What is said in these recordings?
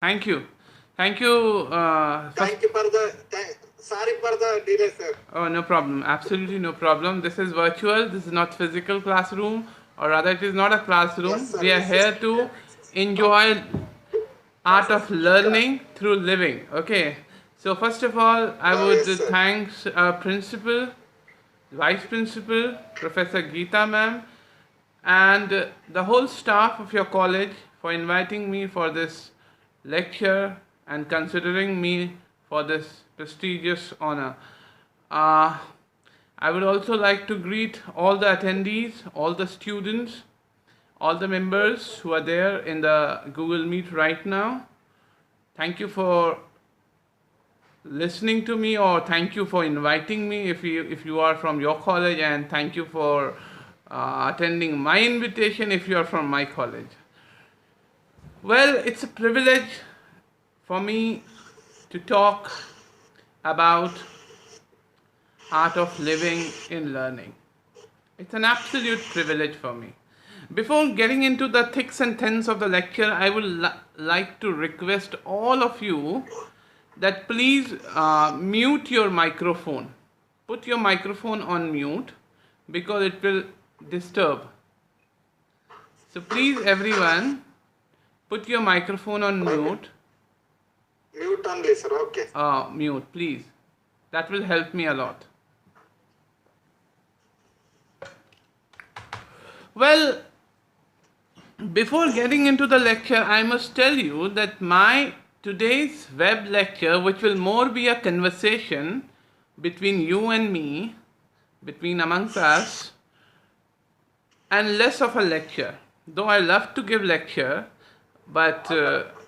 Thank you. Thank you. First, Thank you for the sorry for the delay, sir. oh, no problem. Absolutely no problem. This is virtual. This is not physical classroom, or rather, it is not a Yes, classroom. sir. We are Yes, here to enjoy art of learning through living. Okay. So first of all, I would yes, sir. thanks our principal, vice principal, Professor Geeta ma'am, and the whole staff of your college for inviting me for this lecture and considering me for this prestigious honor. Uh, I would also like to greet all the attendees, all the students, all the members who are there in the Google Meet right now. Thank you for listening to me, or thank you for inviting me if you are from your college, and thank you for attending my invitation if you are from my college. Well, it's a privilege for me to talk about art of living in learning. It's an absolute privilege for me. Before getting into the thicks and thins of the lecture, I would like to request all of you that please mute your microphone. Put your microphone on mute because it will disturb. So please, everyone, put your microphone on Okay. mute. Mute only, sir. Okay. Mute, please. That will help me a lot. Well, before getting into the lecture, I must tell you that my today's web lecture, which will more be a conversation between you and me, between amongst us, and less of a lecture. Though I love to give lecture, but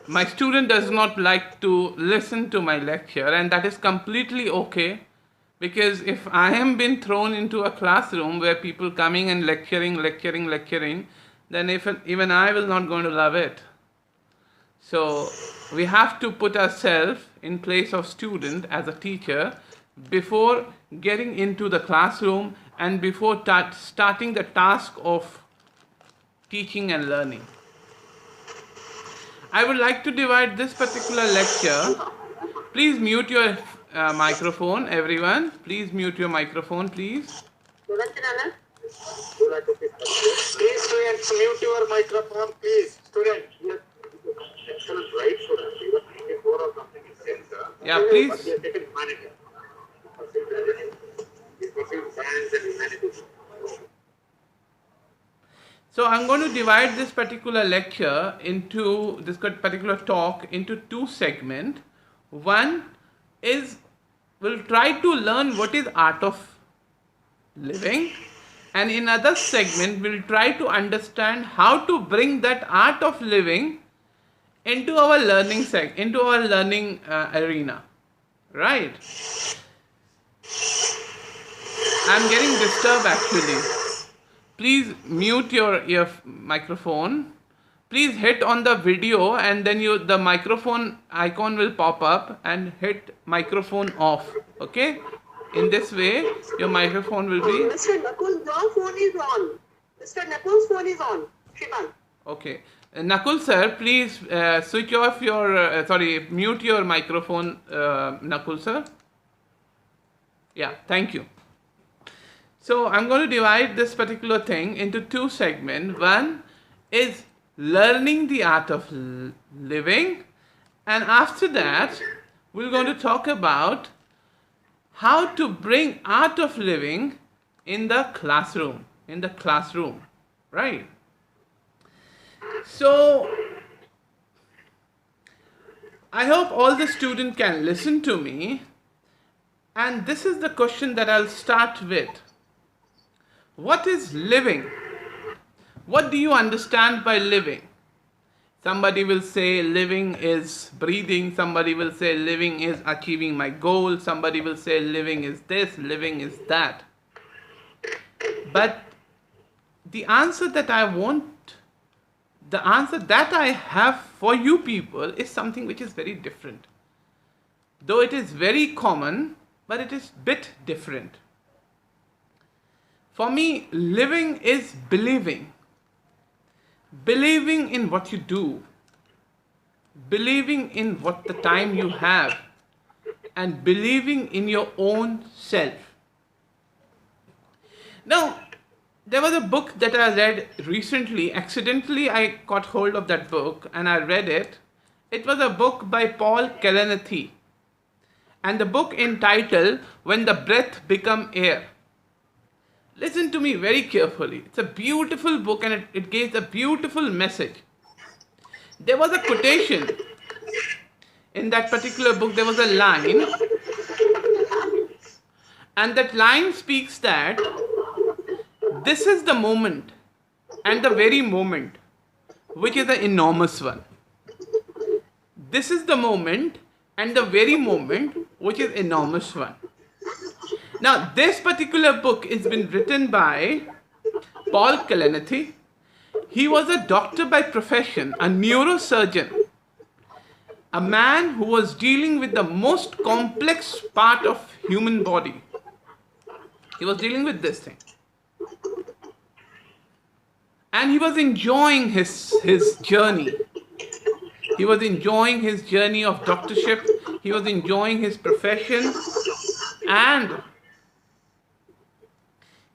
my student does not like to listen to my lecture, and that is completely okay. Because if I am being thrown into a classroom where people coming and lecturing, then if even I will not going to love it. So we have to put ourselves in place of student as a teacher before getting into the classroom and before starting the task of teaching and learning. I would like to divide this particular lecture. Please mute your microphone, everyone. Please mute your microphone, please. Please, students, mute your microphone, please. Student. Excellent, right? Student. Even 94 or something is sent, sir. Yeah, But we please. are taken humanity. We perceive science and humanity. So I'm going to divide this particular lecture into this particular talk into two segments. One is we'll try to learn what is art of living, and in other segment we'll try to understand how to bring that art of living into our learning arena, right? I'm getting disturbed actually. Please mute your microphone. Please hit on the video and then the microphone icon will pop up, and hit microphone off. Okay? In this way, your microphone will be Mr. Nakul, your phone is on. Mr. Nakul's phone is on. Shiban. okay. Nakul sir, please switch off your mute your microphone, Nakul sir. Yeah, thank you. So I'm going to divide this particular thing into two segments. One is learning the art of living, and after that, we're going to talk about how to bring art of living in the classroom. Right? So I hope all the students can listen to me, and this is the question that I'll start with. What is living? What do you understand by living? Somebody will say living is breathing. Somebody will say living is achieving my goal. Somebody will say living is this, living is that. But the answer that I want, the answer that I have for you people is something which is very different. Though it is very common, but it is bit different. For me, living is believing. Believing in what you do. believing in what the time you have, and believing in your own self. Now, there was a book that I read recently. Accidentally, I got hold of that book and I read it. It was a book by Paul Kalanithi, and the book entitled When the Breath Become Air. Listen to me very carefully. It's a beautiful book and it gives a beautiful message. There was a quotation in that particular book. There was a line, and that line speaks that this is the moment, and the very moment, which is an enormous one. This is the moment, and the very moment, which is enormous one. Now, this particular book has been written by Paul Kalanithi. He was a doctor by profession, a neurosurgeon, a man who was dealing with the most complex part of human body. He was dealing with this thing. And he was enjoying his journey. He was enjoying his journey of doctorship. He was enjoying his profession. And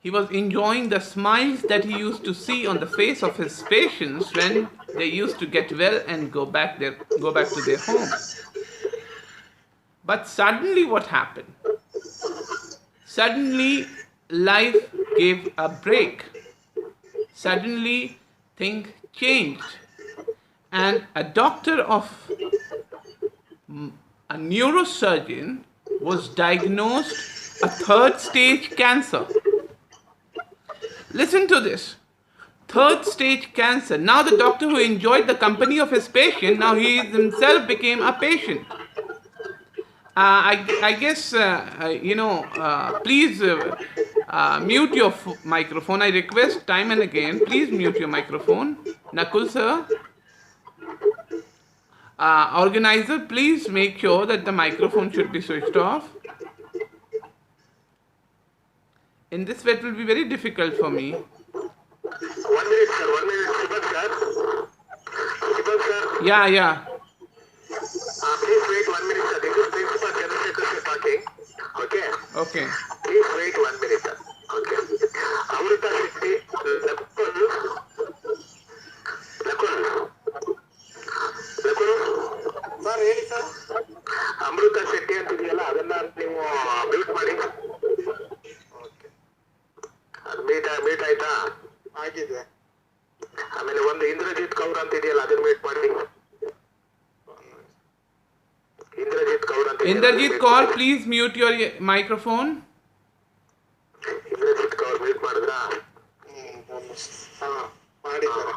he was enjoying the smiles that he used to see on the face of his patients when they used to get well and go back to their homes. But suddenly what happened? Suddenly life gave a break. Suddenly things changed. And a neurosurgeon was diagnosed a third stage cancer. Listen to this. Third stage cancer. Now the doctor who enjoyed the company of his patient, now he himself became a patient. I guess, please mute your microphone. I request time and again, please mute your microphone. Nakul sir. Organizer, please make sure that the microphone should be switched off. In this way, it will be very difficult for me. 1 minute, sir. 1 minute, Shiban, sir. Shiban, sir. Yeah. Please wait 1 minute, sir. This is Principal Chandrasekhar talking. Okay. Please wait 1 minute, sir. Okay. Amrita Shetty, Nakul. Sir, ಹೇಳಿ sir. ಅಮೃತ ಶೆಟ್ಟಿ ಅಂತಿದೆಯಲ್ಲ ಅದನ್ನ ನೀವು mute ಮಾಡಿ. Meet ಆಯ್ತಾ? ಆಗಿದೆ. ಆಮೇಲೆ ಒಂದು ಇಂದ್ರಜಿತ್ ಕೌರ್ ಅಂತ ಇದೆಯಲ್ಲ ಅದನ್ನ ಮೀಟ್ ಮಾಡಿ. Indrajit Kaur, please mute your microphone. Indrajit Kaur meet ಮಾಡಿದ್ರಾ? ಮಾಡಿದ್ದಾರೆ.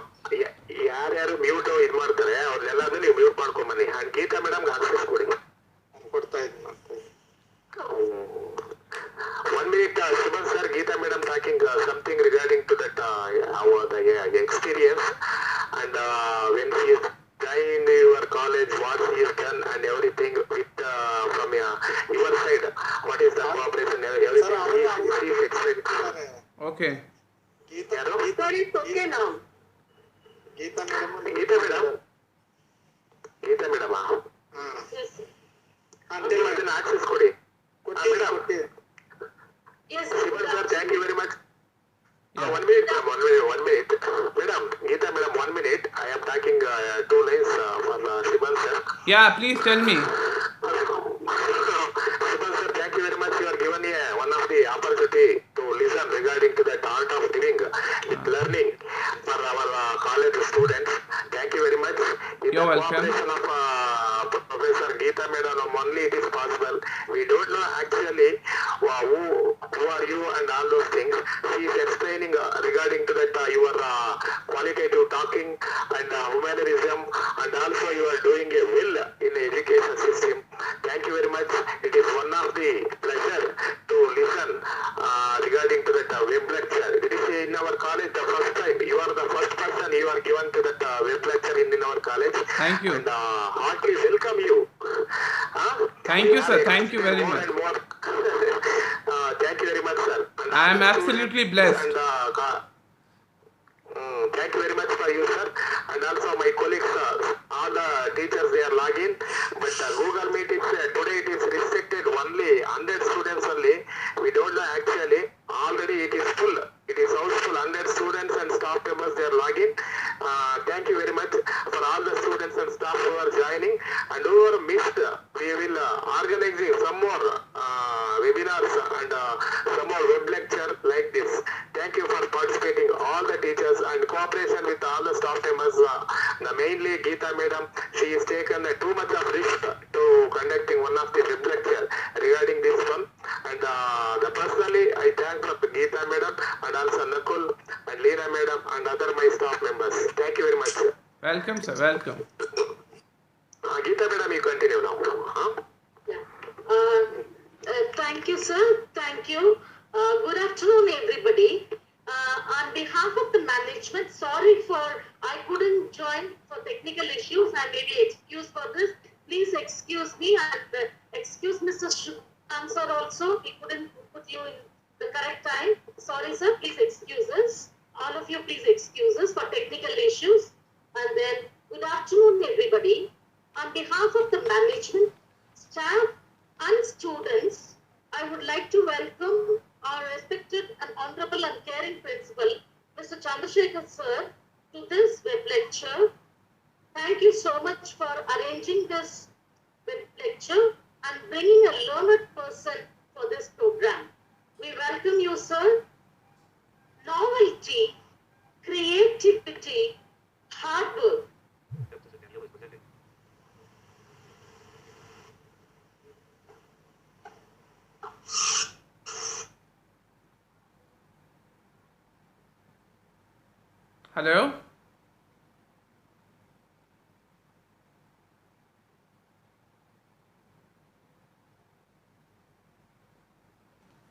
ಯಾರ್ಯಾರು ಮ್ಯೂಟ್ ಇದು ಮಾಡ್ತಾರೆ ಅವ್ರನ್ನೆಲ್ಲದೂ ನೀವು ಮ್ಯೂಟ್ ಮಾಡ್ಕೊಂಬನ್ನಿ. ಗೀತಾ ಮೇಡಮ್ಗೆ ಆಕ್ಸೆಸ್ ಕೊಡಿ. ಕೊಡ್ತಾ ಇದ್ದೀನಿ. 1 minute, Shiban sir, Geeta madam talking something regarding to that the experience and when she is in your college, what she has done and everything with from your side, what is the cooperation, everything she is explained. Okay. Geeta is okay now. Geeta madam. Yes. Until ಅದನ್ನ access ಕೊಡಿ. Yes, Shiban sir, thank you very much. 1 minute, madam. 1 minute. Madam, Geeta madam, 1 minute. I am talking 2 lines for Shiban sir. Yeah, please tell me. Shiban sir, thank you very much. You are given one of the opportunity to listen regarding to that art of living with learning for our college students. Thank you very much. You're welcome. Cooperation of Professor Geeta madam, only it is possible. We don't know actually who are you and all those things. She is explaining regarding to that your qualitative talking and humanism, and also you are doing a will in the education system. Thank you very much. It is one of the pleasure to listen regarding to that web lecture. It is in our college the first time. You are the first person you are given to that web lecture in our college. Thank you. And heartily welcome you. Thank you, sir. Thank you very much. Thank you very much, sir. I am absolutely blessed. And, thank you very much for you, sir. And also my colleagues, all the teachers, they login, but Google Meet is today it is restricted only 100 students only. We don't know actually. Already it is full. It is houseful. 100 students and staff members they are logging. Thank you very much for all the students and staff who are joining and who are missed. We will organizing some more webinars and some more web lecture like this. Thank you for participating, all the teachers and cooperation with all the staff members. Mainly Geeta madam, she has taken too much of risk to conducting one of the web lecture regarding this one. And personally, I thank Geeta madam and also Nakul and Leena madam and other my staff members. Thank you very much. Welcome, sir. Welcome. Geeta madam, you continue now. Huh? Thank you, sir. Thank you. Good afternoon, everybody. On behalf of the management, sorry for I couldn't join for technical issues. I may be excused for this. Please excuse me and excuse Mr. Shiban sir also. He couldn't put you in the correct time. Sorry, sir. Please excuse us. All of you, please excuse us for technical issues. And then, good afternoon, everybody. On behalf of the management, staff, and students, I would like to welcome our respected and honorable and caring principal, Mr. Chandrasekhar sir, to this web lecture. Thank you so much for arranging this web lecture and bringing a learned person for this program. We welcome you, sir. Novelty, creativity, hard work. Hello?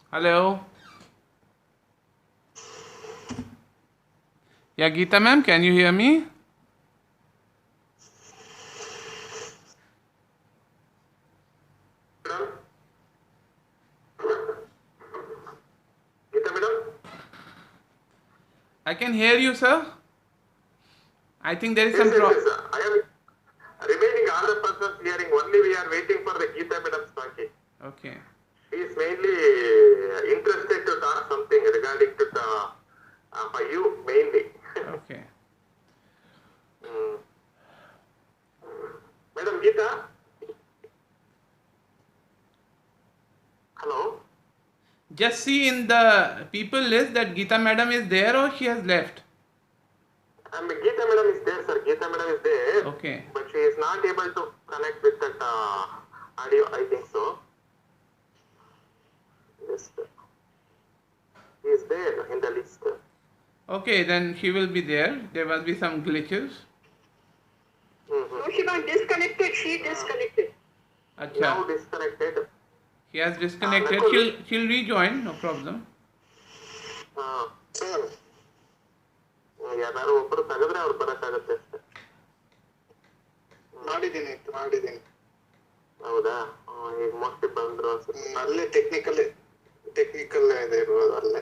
Hello? Yeah, Geeta ma'am, can you hear me? Geeta madam? I can hear you, sir. I think there is Yes, some yes, problem. yes. I am remaining all the persons hearing. Only we are waiting for the Geeta madam's talking. Okay. He is mainly interested to talk something regarding to the for you mainly. Okay. Madam Geeta? Hello? Just see in the people list that Geeta madam is there or she has left. Geeta madam is there, sir. Geeta madam is there. Okay. But she is not able to connect with that audio, I think so. Yes, sir. He is there in the list. Okay, then she will be there. There must be some glitches. No, Shiban disconnected. She disconnected. Now Acha. disconnected. She has disconnected. She'll rejoin, no problem. Sir. ಯಾರು ಒಬ್ಬರು ತೆಗೆದ್ರೆ ಅವ್ರು ಬರಕ್ಕಾಗತ್ತೆ ಅಷ್ಟೇ. ಮಾಡಿದ್ದೀನಿ. ಹೌದಾ? ಈಗ mostly ಬಂದ್ರು ಅಲ್ಲೇ ಟೆಕ್ನಿಕಲ್ ಇದೆ ಇರ್ಬೋದು ಅಲ್ಲೇ.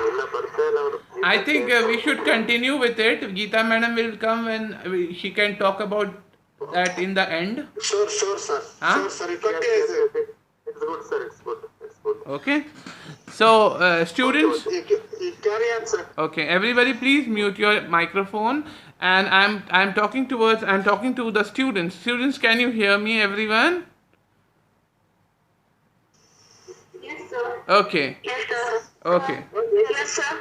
ಇಲ್ಲ ಬರ್ತಾ ಇಲ್ಲ ಅವರು. I think we should continue with it. Geeta madam will come when she can talk about that in the end. Sure, sir. Huh? Sure, sir. It's good, sir. It's good. Okay. So, students. You carry on, sir. Okay, everybody, please mute your microphone. And I'm talking to the students. Students, can you hear me, everyone? Yes, sir. Okay. Yes, sir. Okay. Yes, sir.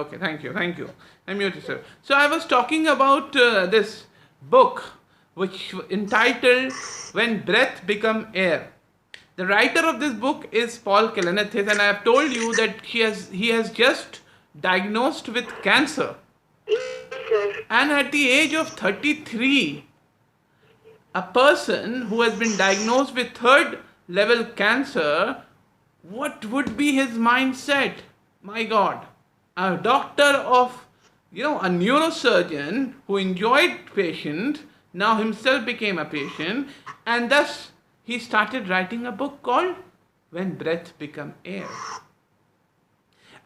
Okay, thank you. I'm muted, sir. So I was talking about this book, which entitled "When Breath Become Air." The writer of this book is Paul Kalanithis, and I have told you that he has just diagnosed with cancer. Yes, sir. And at the age of 33, a person who has been diagnosed with third level cancer, what would be his mindset? My God. A doctor of, a neurosurgeon who enjoyed patients, now himself became a patient, and thus he started writing a book called When Breath Become Air.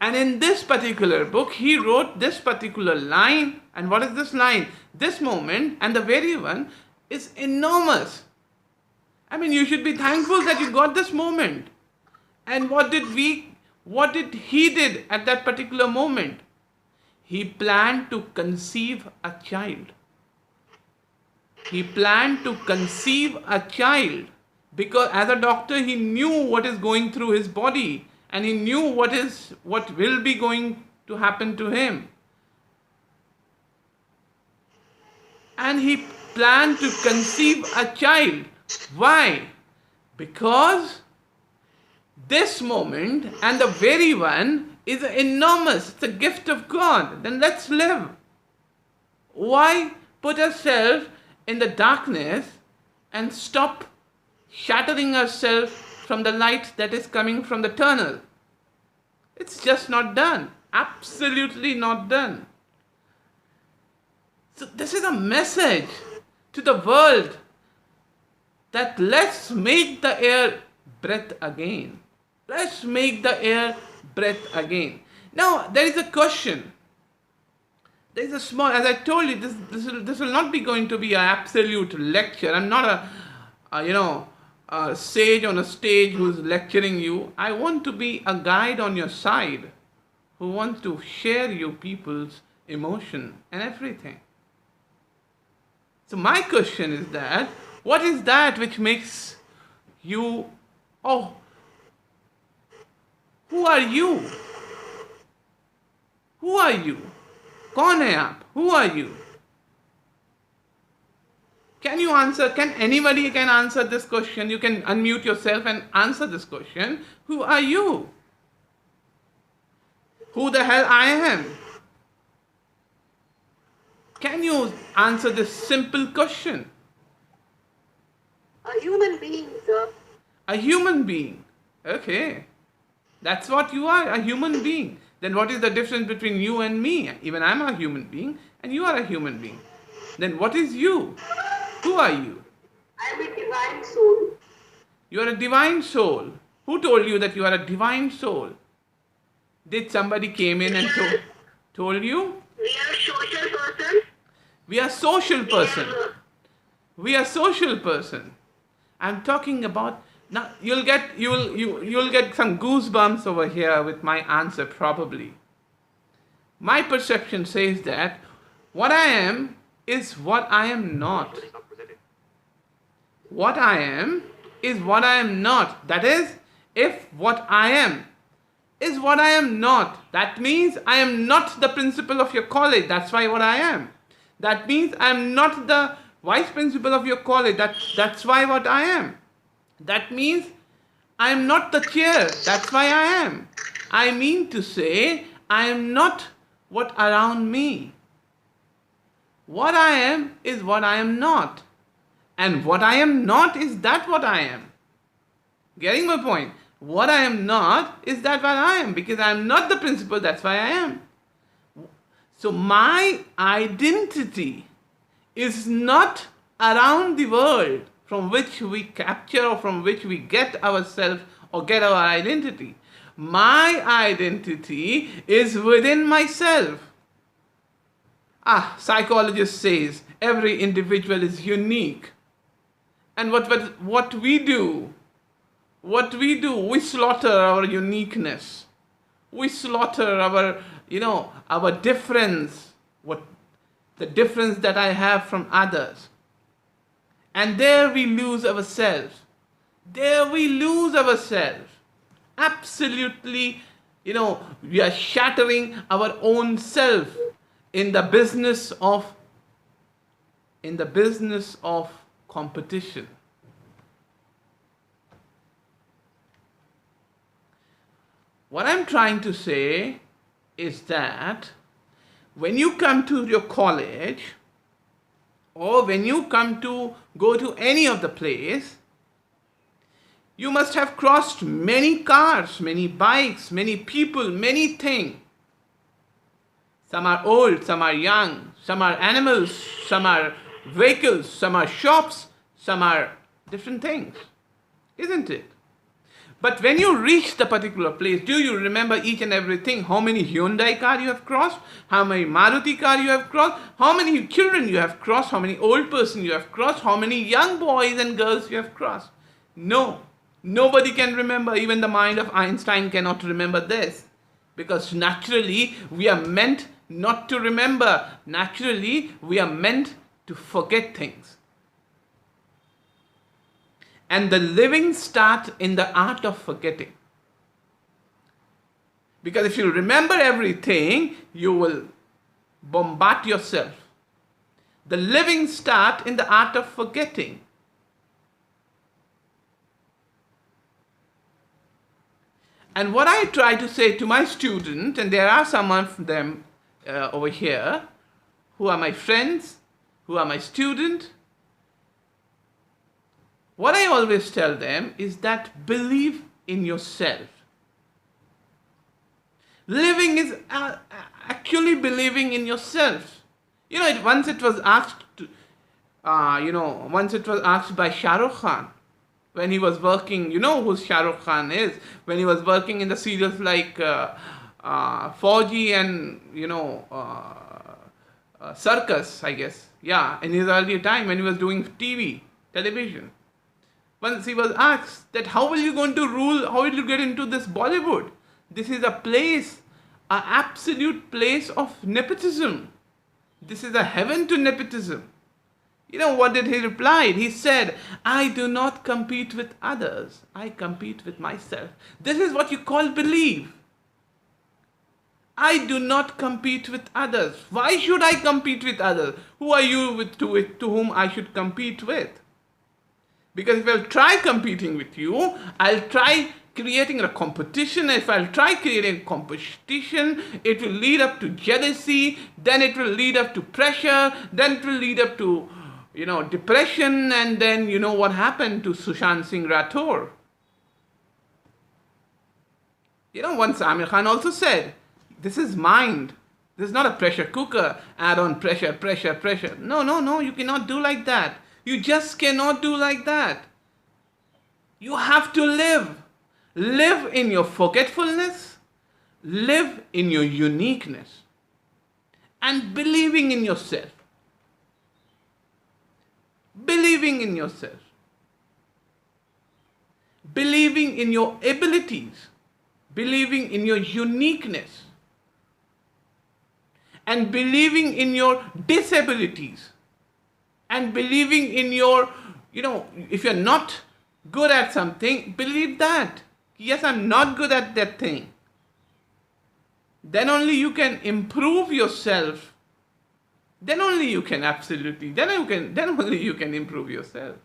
And in this particular book, he wrote this particular line. And what is this line? This moment and the very one is enormous. I mean, you should be thankful that you got this moment. And what did he did at that particular moment? He planned to conceive a child. He planned to conceive a child because as a doctor, he knew what is going through his body and he knew what will be going to happen to him. And he planned to conceive a child. Why? Because this moment and the very one is enormous. It's a gift of God. Then let's live. Why put ourselves in the darkness and stop shattering ourselves from the light that is coming from the tunnel? It's just not done. Absolutely not done. So this is a message to the world that let's make the air breathe again. Let's make the air breathe again. Now, there is a question. There is a small, as I told you, this will not be going to be an absolute lecture. I'm not a sage on a stage who's lecturing you. I want to be a guide on your side who wants to share you people's emotion and everything. So my question is that, what is that which makes you, oh, who are you? Who are you? कौन है आप? Who are you? Can you answer? Can anybody can answer this question? You can unmute yourself and answer this question. Who are you? Who the hell I am? Can you answer this simple question? A human being, sir. A human being. Okay. That's what you are, a human being. Then what is the difference between you and me? Even I'm a human being and you are a human being. Then what is you? Who are you? I'm a divine soul. You are a divine soul. Who told you that you are a divine soul? Did somebody came in and told you? We are social person. We are social person. We are social person. I'm talking about. Now you'll get some goosebumps over here with my answer probably. My perception says that what I am is what I am not. What I am is what I am not. That is, if what I am is what I am not, that means I am not the principal of your college. That's why what I am. That means I am not the vice principal of your college. That's why what I am. That means I am not the chair. That's why I am. I mean to say, I am not what around me. What I am is what I am not. And what I am not is that what I am. Getting my point? What I am not is that what I am. Because I am not the principal, that's why I am. So my identity is not around the world from which we capture or from which we get ourselves or get our identity. My identity is within myself. Psychologist says every individual is unique. And what we do, we slaughter our uniqueness. We slaughter our difference, the difference that I have from others. And there we lose ourselves. There we lose ourselves. Absolutely, we are shattering our own self in the business of competition. What I'm trying to say is that when you come to your college, or when you come to go to any of the place, you must have crossed many cars, many bikes, many people, many things. Some are old, some are young, some are animals, some are vehicles, some are shops, some are different things. Isn't it? But when you reach the particular place, do you remember each and everything? How many Hyundai car you have crossed? How many Maruti car you have crossed? How many children you have crossed? How many old person you have crossed? How many young boys and girls you have crossed? No. Nobody can remember. Even the mind of Einstein cannot remember this. Because naturally, we are meant not to remember. Naturally, we are meant to forget things. And the living starts in the art of forgetting. Because if you remember everything, you will bombard yourself. The living starts in the art of forgetting. And what I try to say to my students, and there are some of them over here, who are my friends, who are my students, what I always tell them is that believe in yourself. Living is actually believing in yourself. Once it was asked by Shah Rukh Khan, when he was working, who Shah Rukh Khan is, when he was working in the serials like Fauji and, Circus, I guess. Yeah, in his earlier time when he was doing television. Once he was asked that how will you going to rule, how will you get into this Bollywood? This is a place, an absolute place of nepotism. This is a heaven to nepotism. What did he reply? He said, I do not compete with others. I compete with myself. This is what you call believe. I do not compete with others. Why should I compete with others? Who are you to whom I should compete with? Because if I'll try competing with you, I'll try creating a competition. If I'll try creating competition, it will lead up to jealousy, then it will lead up to pressure, then it will lead up to, depression, and then what happened to Sushant Singh Rathore. Once Amir Khan also said, this is mind. This is not a pressure cooker. Add on pressure, pressure, pressure. No, you cannot do like that. You just cannot do like that. You have to live. Live in your forgetfulness. Live in your uniqueness. And believing in yourself. Believing in yourself. Believing in your abilities. Believing in your uniqueness. And believing in your disabilities. And believing in your, if you're not good at something, believe that. Yes, I'm not good at that thing. Then only you can improve yourself. Then only you can then only you can improve yourself.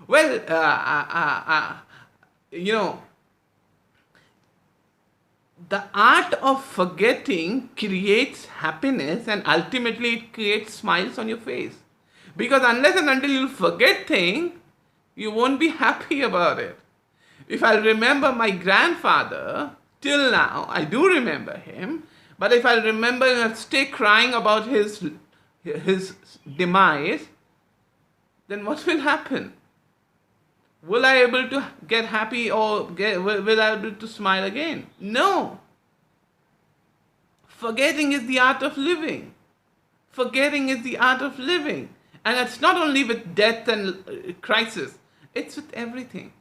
Well, the art of forgetting creates happiness, and ultimately it creates smiles on your face. Because unless and until you forget things, you won't be happy about it. If I remember my grandfather, till now, I do remember him, but if I remember and I stay crying about his demise, then what will happen? Will I able to get happy or will I able to smile again? No. Forgetting is the art of living. Forgetting is the art of living. And it's not only with death and crisis, it's with everything.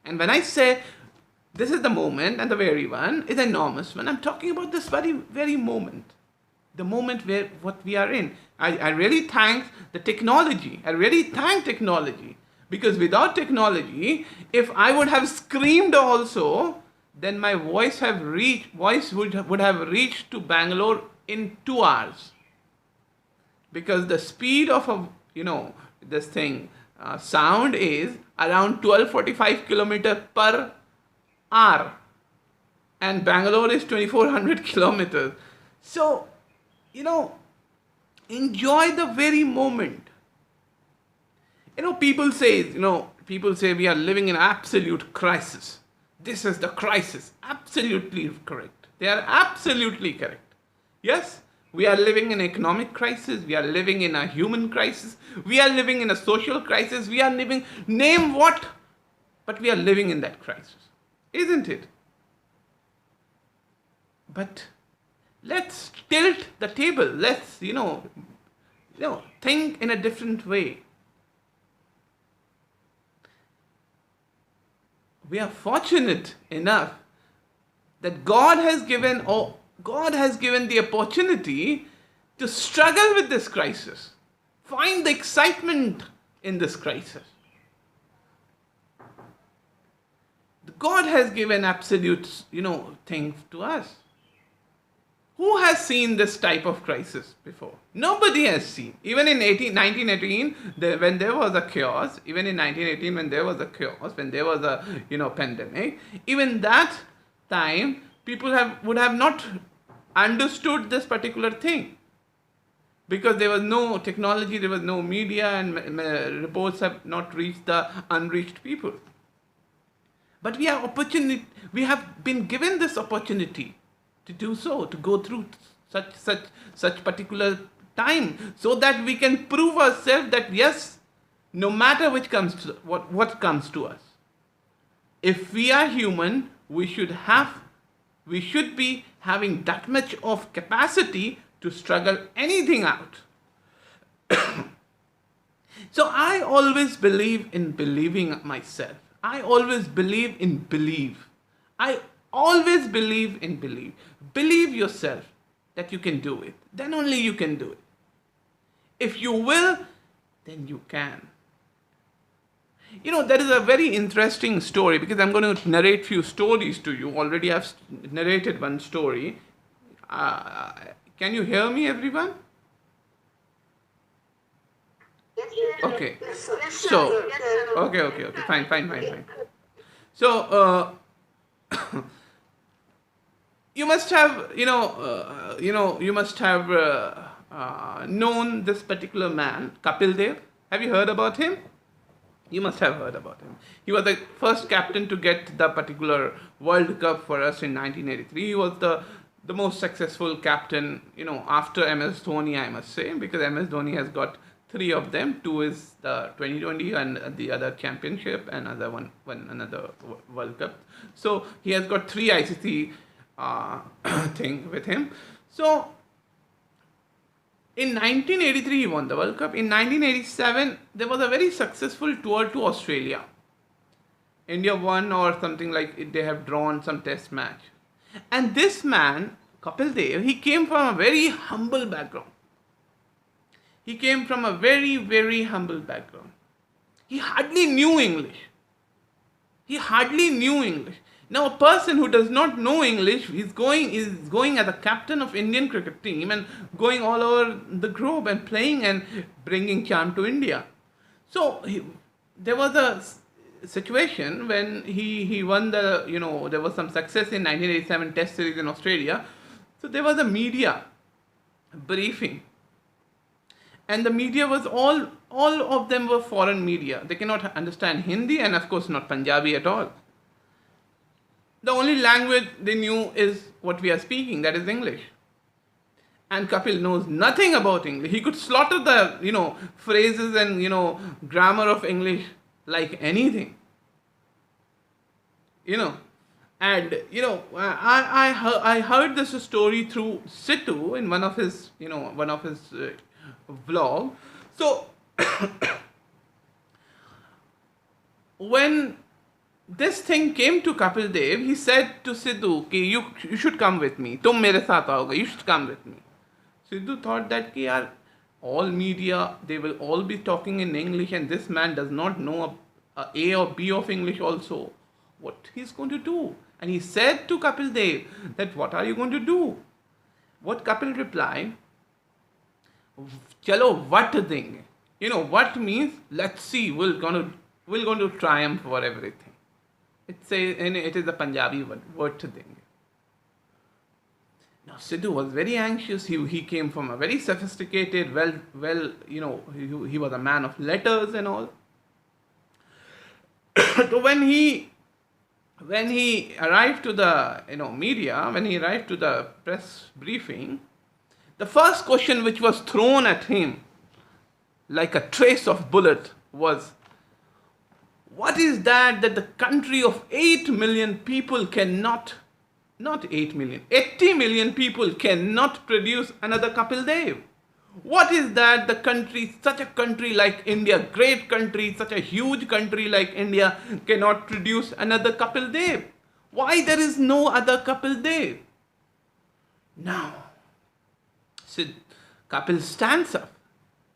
And when I say this is the moment, and the very one is enormous one, I'm talking about this very, very moment. The moment where what we are in. I really thank the technology. I really thank technology. Because without technology, if I would have screamed also, then my voice would have reached to Bangalore in 2 hours. Because the speed of this thing, sound is around 1245 kilometers per hour. And Bangalore is 2400 kilometers. So, enjoy the very moment. People say we are living in absolute crisis. This is the crisis. Absolutely correct. They are absolutely correct. Yes, we are living in an economic crisis. We are living in a human crisis. We are living in a social crisis. We are living, name what But we are living in that crisis, isn't it? But let's tilt the table. Let's, think in a different way. We are fortunate enough that God has given the opportunity to struggle with this crisis. Find the excitement in this crisis. God has given absolute, things to us. Who has seen this type of crisis before? Nobody has seen. Even in 1918, when there was a chaos, when there was a pandemic, even that time, people would have not understood this particular thing. Because there was no technology, there was no media, and reports have not reached the unreached people. But we have been given this opportunity to do so, to go through such particular time, so that we can prove ourselves that yes, no matter what comes to us, if we are human, we should be having that much of capacity to struggle anything out. So I always believe in believing myself. I always believe in believe. I always believe in believe. Believe yourself that you can do it. Then only you can do it. If you will, then you can. There is a very interesting story, because I'm going to narrate few stories to you. Already I've narrated one story. Can you hear me, everyone? Okay. So, okay. Fine. So, you must have, known this particular man, Kapil Dev. Have you heard about him? You must have heard about him. He was the first captain to get the particular World Cup for us in 1983. He was the most successful captain, after MS Dhoni, I must say, because MS Dhoni has got 3 of them. 2 is the 2020 and the other championship, and another World Cup. So he has got 3 ICC thing with him. So in 1983 he won the World Cup. In 1987 there was a very successful tour to Australia. India won, or something like it, they have drawn some test match. And this man, Kapil Dev, he came from a very humble background. He came from a very, very humble background. He hardly knew English. Now, a person who does not know English is going as a captain of Indian cricket team and going all over the globe and playing and bringing charm to India. So there was a situation when he won the, there was some success in 1987 Test series in Australia. So there was a media briefing. And the media was all of them were foreign media. They cannot understand Hindi, and of course not Punjabi at all. The only language they knew is what we are speaking, that is English. And Kapil knows nothing about English. He could slaughter the, phrases and, grammar of English like anything. And, I heard this story through Situ in one of his vlog. So, when this thing came to Kapil Dev, he said to Sidhu, you should come with me. Tum mere saath aaoge, you should come with me. Sidhu thought that all media, they will all be talking in English, and this man does not know a or B of English also. What he's going to do? And he said to Kapil Dev that, what are you going to do? What Kapil replied, chalo what denge. What means, let's see, we're going to triumph over everything. It is a Punjabi word to denge. Now Sidhu was very anxious. He came from a very sophisticated, he was a man of letters and all. So when he arrived to the media, when he arrived to the press briefing, the first question which was thrown at him like a trace of bullet was, What is that the country of 8 million people cannot, not 8 million, 80 million people cannot produce another Kapil Dev? What is that the country, such a country like India, great country, such a huge country like India cannot produce another Kapil Dev? Why there is no other Kapil Dev? Now, Sid Kapil stands up.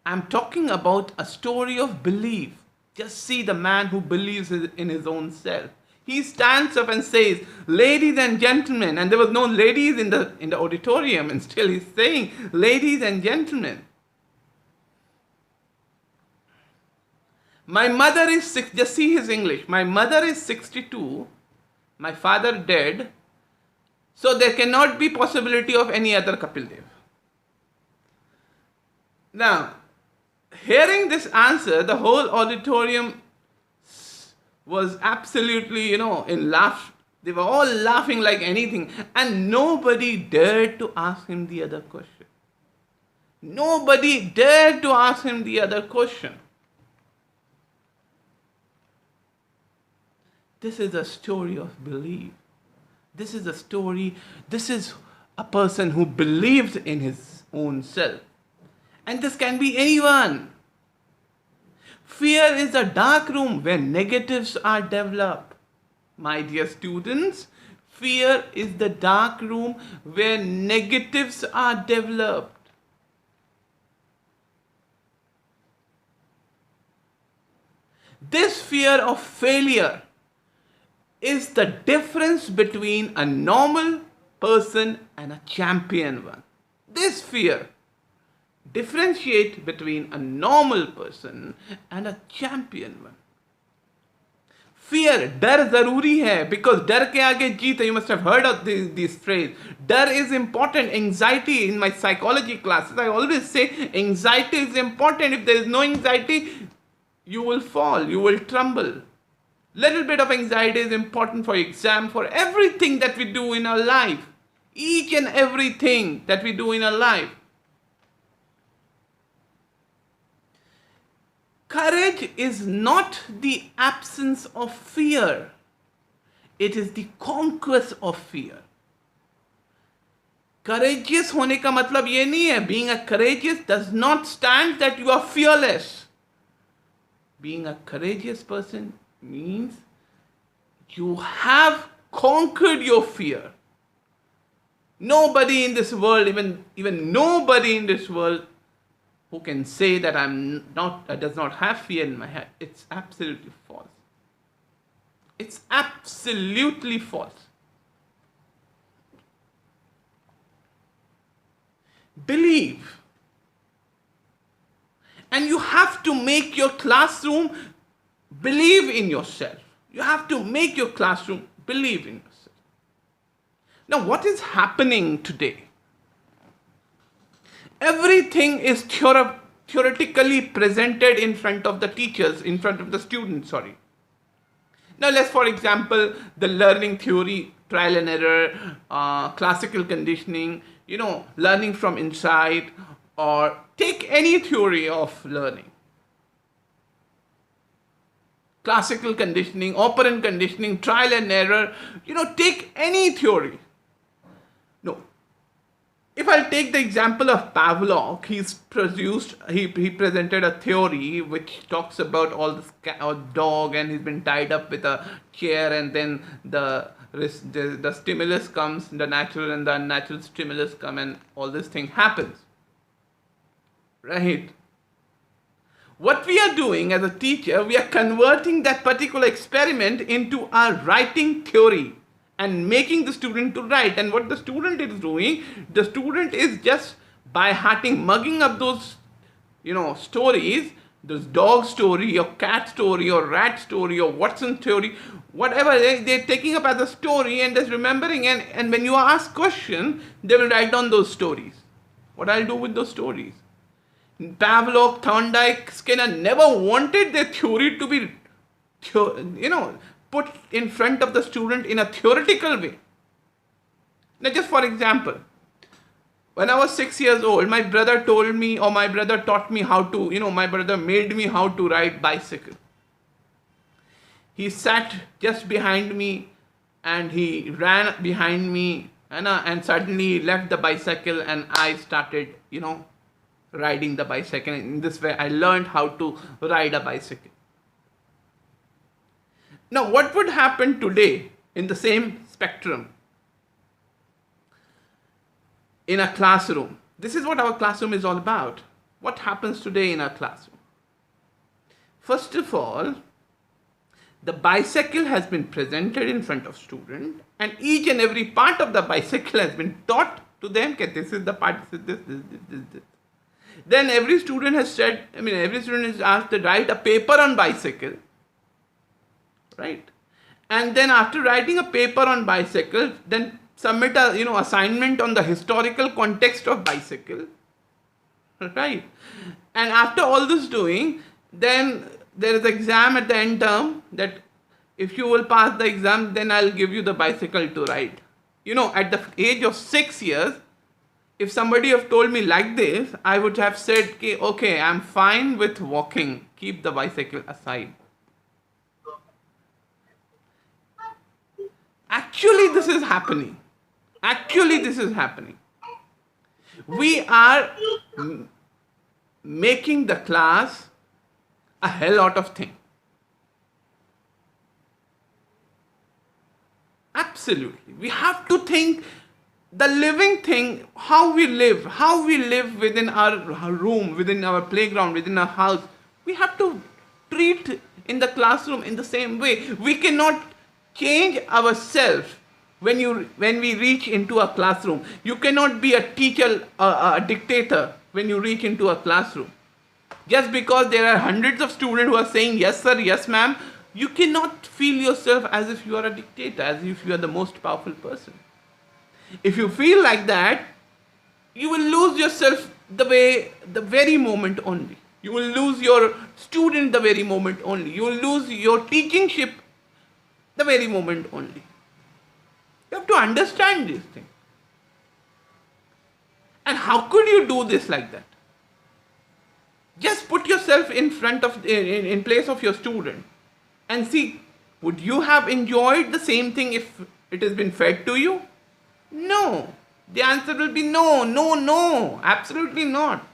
I'm talking about a story of belief. Just see the man who believes in his own self. He stands up and says, ladies and gentlemen, and there was no ladies in the auditorium, and still he's saying, ladies and gentlemen, my mother is just see his English. My mother is 62, my father dead, so there cannot be possibility of any other Kapil Dev. Now, hearing this answer, the whole auditorium was absolutely, in laugh. They were all laughing like anything, and nobody dared to ask him the other question. Nobody dared to ask him the other question. This is a story of belief. This is a person who believes in his own self. And this can be anyone. Fear is a dark room where negatives are developed. My dear students, fear is the dark room where negatives are developed. This fear of failure is the difference between a normal person and a champion one. This fear differentiates between a normal person and a champion one. Fear, डर जरूरी है, because डर के आगे जीत है. You must have heard of this phrase. डर is important. Anxiety, in my psychology classes, I always say anxiety is important. If there is no anxiety, you will fall, you will tremble. Little bit of anxiety is important for exam, for everything that we do in our life. Each and everything that we do in our life. Courage is not the absence of fear. It is the conquest of fear. Courageous होने का मतलब ये नहीं है. Being a courageous does not stand that you are fearless. Being a courageous person means you have conquered your fear. Nobody in this world, even nobody in this world who can say that does not have fear in my head. It's absolutely false. It's absolutely false. Believe. And you have to make your classroom believe in yourself. You have to make your classroom believe in yourself. Now, what is happening today? Everything is theoretically presented in front of the teachers, in front of the students, sorry. Now, let's, for example, the learning theory, trial and error, classical conditioning, learning from inside, or take any theory of learning. Classical conditioning, operant conditioning, trial and error, take any theory. No. If I take the example of Pavlov, he presented a theory which talks about all this dog, and he's been tied up with a chair, and then the stimulus comes, the natural and the unnatural stimulus come, and all this thing happens. Right? What we are doing as a teacher, we are converting that particular experiment into a writing theory and making the student to write. And what the student is doing, the student is just by hearting, mugging up those, stories, this dog story or cat story or rat story or Watson theory, whatever, they're taking up as a story and just remembering. And when you ask question, they will write down those stories. What I'll do with those stories? Pavlov, Thorndike, Skinner never wanted their theory to be, put in front of the student in a theoretical way. Now, just for example, when I was 6 years old, my brother taught me how to, my brother made me how to ride bicycle. he sat just behind me and he ran behind me, and suddenly left the bicycle, and I started, riding the bicycle. In this way, I learned how to ride a bicycle. Now, what would happen today in the same spectrum in a classroom? This is what our classroom is all about. What happens today in our classroom? First of all, the bicycle has been presented in front of student, and each and every part of the bicycle has been taught to them. Okay, this is the part, this. Then every student has asked to write a paper on bicycle, right? And then after writing a paper on bicycle, then submit a assignment on the historical context of bicycle, right? And after all this doing, then there is exam at the end term, that if you will pass the exam, then I'll give you the bicycle to ride. At the age of 6 years, if somebody have told me like this, I would have said, okay, I'm fine with walking, keep the bicycle aside. Actually, this is happening. We are making the class a hell lot of things. Absolutely. We have to think the living thing, how we live within our room, within our playground, within our house. We have to treat in the classroom in the same way. We cannot change ourselves when we reach into a classroom. You cannot be a teacher, a dictator when you reach into a classroom. Just because there are hundreds of students who are saying yes sir, yes ma'am, you cannot feel yourself as if you are a dictator, as if you are the most powerful person. If you feel like that, you will lose yourself the very moment only. You will lose your student the very moment only. You will lose your teachingship the very moment only. You have to understand these things. And how could you do this like that? Just put yourself in place of your student and see, would you have enjoyed the same thing if it has been fed to you? No. The answer will be no, absolutely not.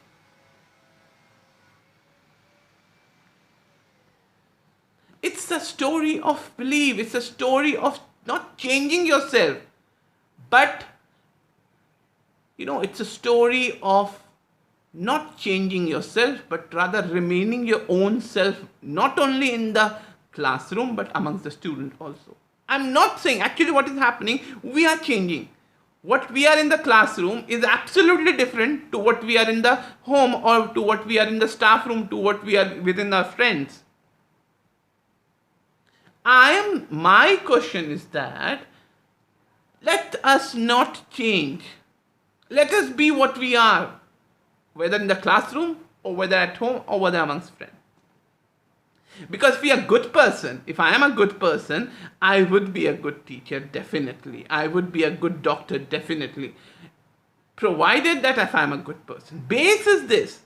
It's a story of belief. It's a story of not changing yourself, but it's a story of not changing yourself, but rather remaining your own self, not only in the classroom, but amongst the students also. I'm not saying, actually what is happening, we are changing. What we are in the classroom is absolutely different to what we are in the home, or to what we are in the staff room, to what we are within our friends. My question is that, let us not change. Let us be what we are, whether in the classroom, or whether at home, or whether amongst friends. Because if we are a good person, if I am a good person, I would be a good teacher, definitely. I would be a good doctor, definitely. Provided that if I am a good person. Base is this.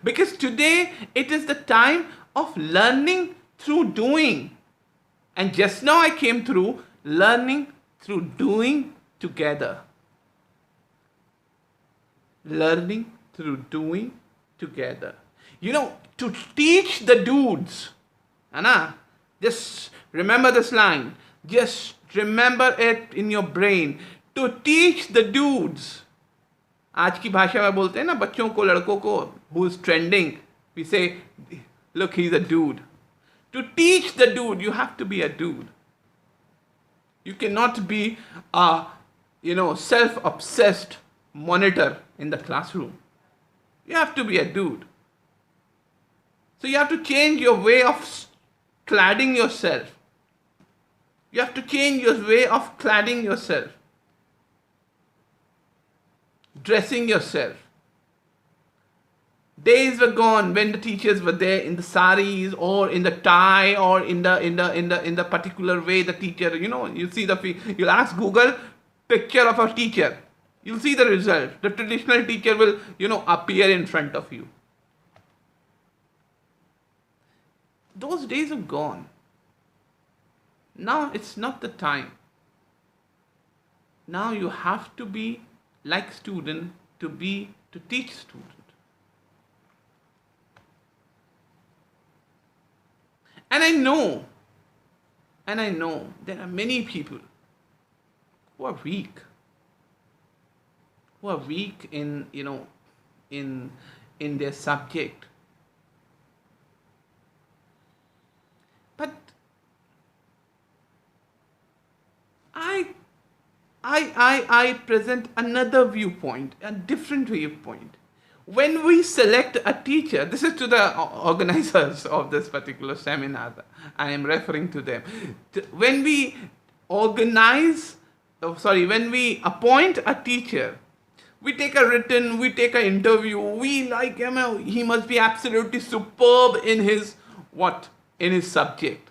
Because today, it is the time of learning through doing. And just now I came through learning through doing together. Learning through doing together. To teach the dudes, just remember this line. Just remember it in your brain. To teach the dudes. आज की भाषा में बोलते हैं ना, बच्चों को, लड़कों को, who is trending, we say, look, he's a dude. To teach the dude, you have to be a dude. You cannot be a, self-obsessed monitor in the classroom. You have to be a dude. So you have to change your way of cladding yourself. You have to change your way of cladding yourself. Dressing yourself. Days were gone when the teachers were there in the saris or in the tie or in the particular way the teacher, you see you'll ask Google picture of a teacher. You'll see the result. The traditional teacher will, appear in front of you. Those days are gone. Now it's not the time. Now you have to be like student to teach student. And I know there are many people who are weak, in in their subject. But I present another viewpoint, a different viewpoint. When we select a teacher, this is to the organizers of this particular seminar, I am referring to them. When we when we appoint a teacher, we take a written, we take an interview, we like him, he must be absolutely superb in his in his subject.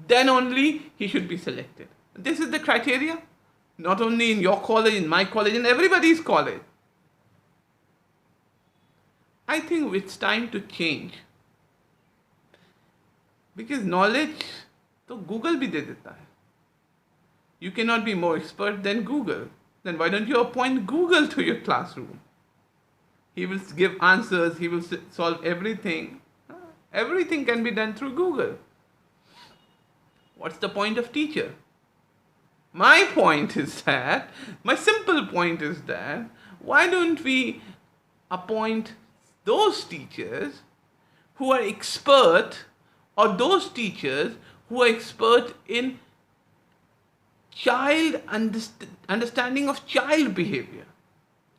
Then only he should be selected. This is the criteria, not only in your college, in my college, in everybody's college. I think it's time to change. Because knowledge, तो Google भी दे देता है. You cannot be more expert than Google. Then why don't you appoint Google to your classroom? He will give answers, he will solve everything. Everything can be done through Google. What's the point of teacher? My simple point is that, why don't we appoint those teachers who are expert, or those teachers who are expert in understanding of child behavior,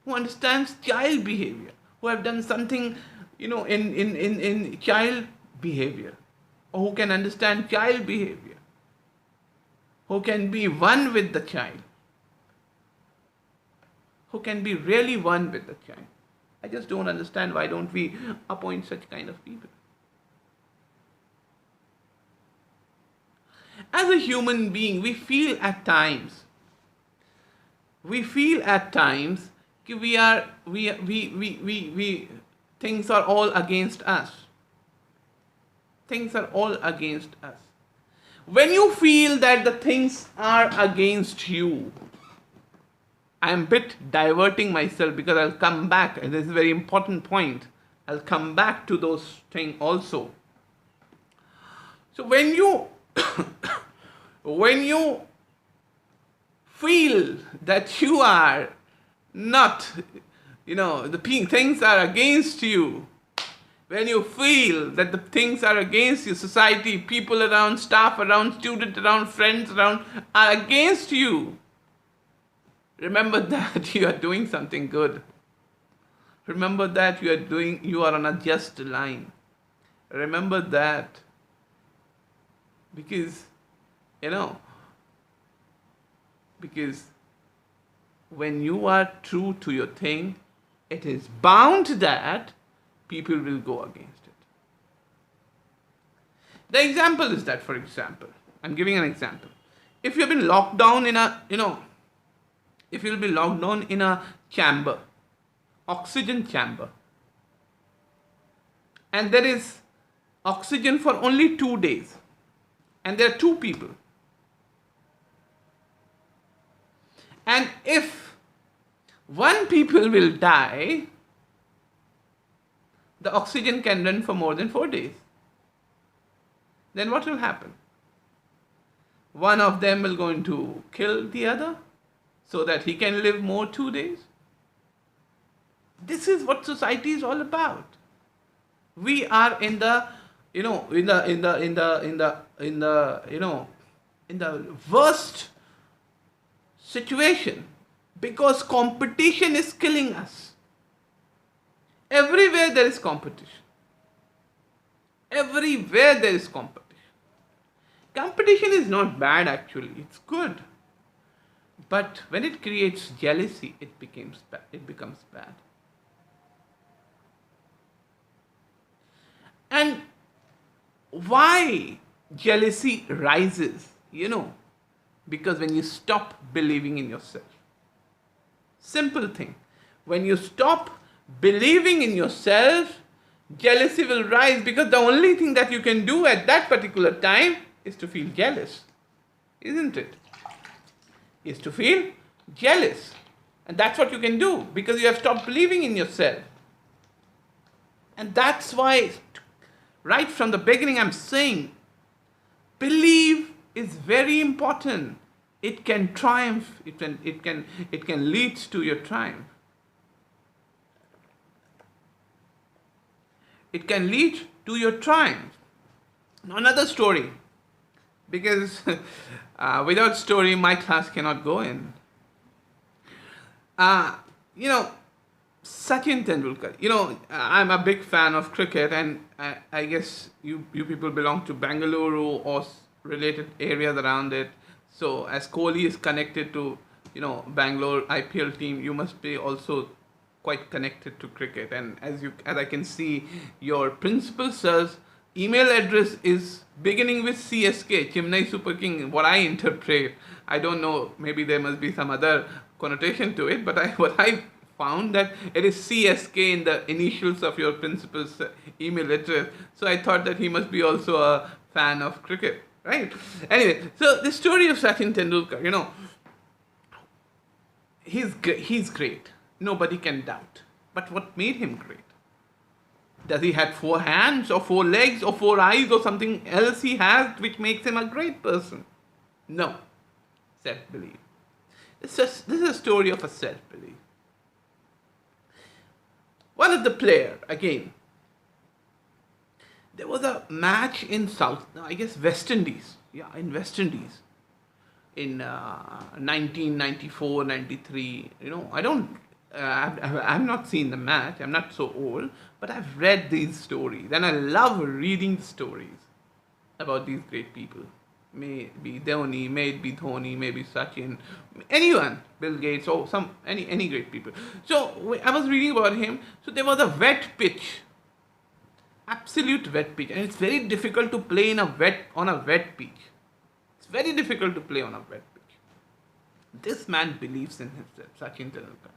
who understands child behavior, who have done something, in child behavior, or who can understand child behavior, who can be one with the child, who can be really one with the child. I just don't understand why don't we appoint such kind of people. As a human being, we feel at times that things are all against us. Things are all against us. When you feel that the things are against you, I am a bit diverting myself because I'll come back, and this is a very important point. I'll come back to those things also. So when you feel that you are not, the things are against you, when you feel that the things are against you, society, people around, staff around, students around, friends around are against you, remember that you are doing something good. Remember that you are on a just line. Remember that. Because when you are true to your thing, it is bound that people will go against it. The example is that, for example, I'm giving an example. If you've been locked down in if you'll be locked down in a chamber, oxygen chamber, and there is oxygen for only 2 days, and there are 2 people, and if one people will die, the oxygen can run for more than 4 days. Then what will happen? One of them will going to kill the other so that he can live more 2 days. This is what society is all about. We are in the worst situation because competition is killing us. Everywhere there is competition. Everywhere there is competition. Competition is not bad actually, it's good. But when it creates jealousy, it becomes bad. And why jealousy rises? Because when you stop believing in yourself. Simple thing. When you stop believing in yourself, Jealousy will rise because the only thing that you can do at that particular time is to feel jealous. Isn't it? Is to feel jealous. And that's what you can do because you have stopped believing in yourself. And that's why, right from the beginning, I'm saying, believe is very important. It can triumph. It can lead to your triumph. It can lead to your triumph. Now another story, because without story, my class cannot go in. Sachin Tendulkar. I'm a big fan of cricket, and I guess you people belong to Bangalore or related areas around it. So as Kohli is connected to Bangalore IPL team, you must be also quite connected to cricket. And as I can see, your principal sir's email address is beginning with CSK, Chennai Super King. What I interpret, I don't know. Maybe there must be some other connotation to it, but what I found that it is CSK in the initials of your principal's email address. So I thought that he must be also a fan of cricket, right? Anyway, so the story of Sachin Tendulkar, he's great. Nobody can doubt. But what made him great? Does he have 4 hands or 4 legs or 4 eyes or something else he has which makes him a great person? No. Self-belief. This is a story of a self-belief. One of the players, again, there was a match in West Indies. Yeah, in West Indies. In 1994, 93. I've not seen the match. I'm not so old. But I've read these stories. And I love reading stories about these great people. May it be Dhoni, may it be Sachin, anyone, Bill Gates, or any great people. So I was reading about him. So there was a wet pitch, absolute wet pitch, and it's very difficult to play on a wet pitch. It's very difficult to play on a wet pitch. This man believes in himself, Sachin Tendulkar.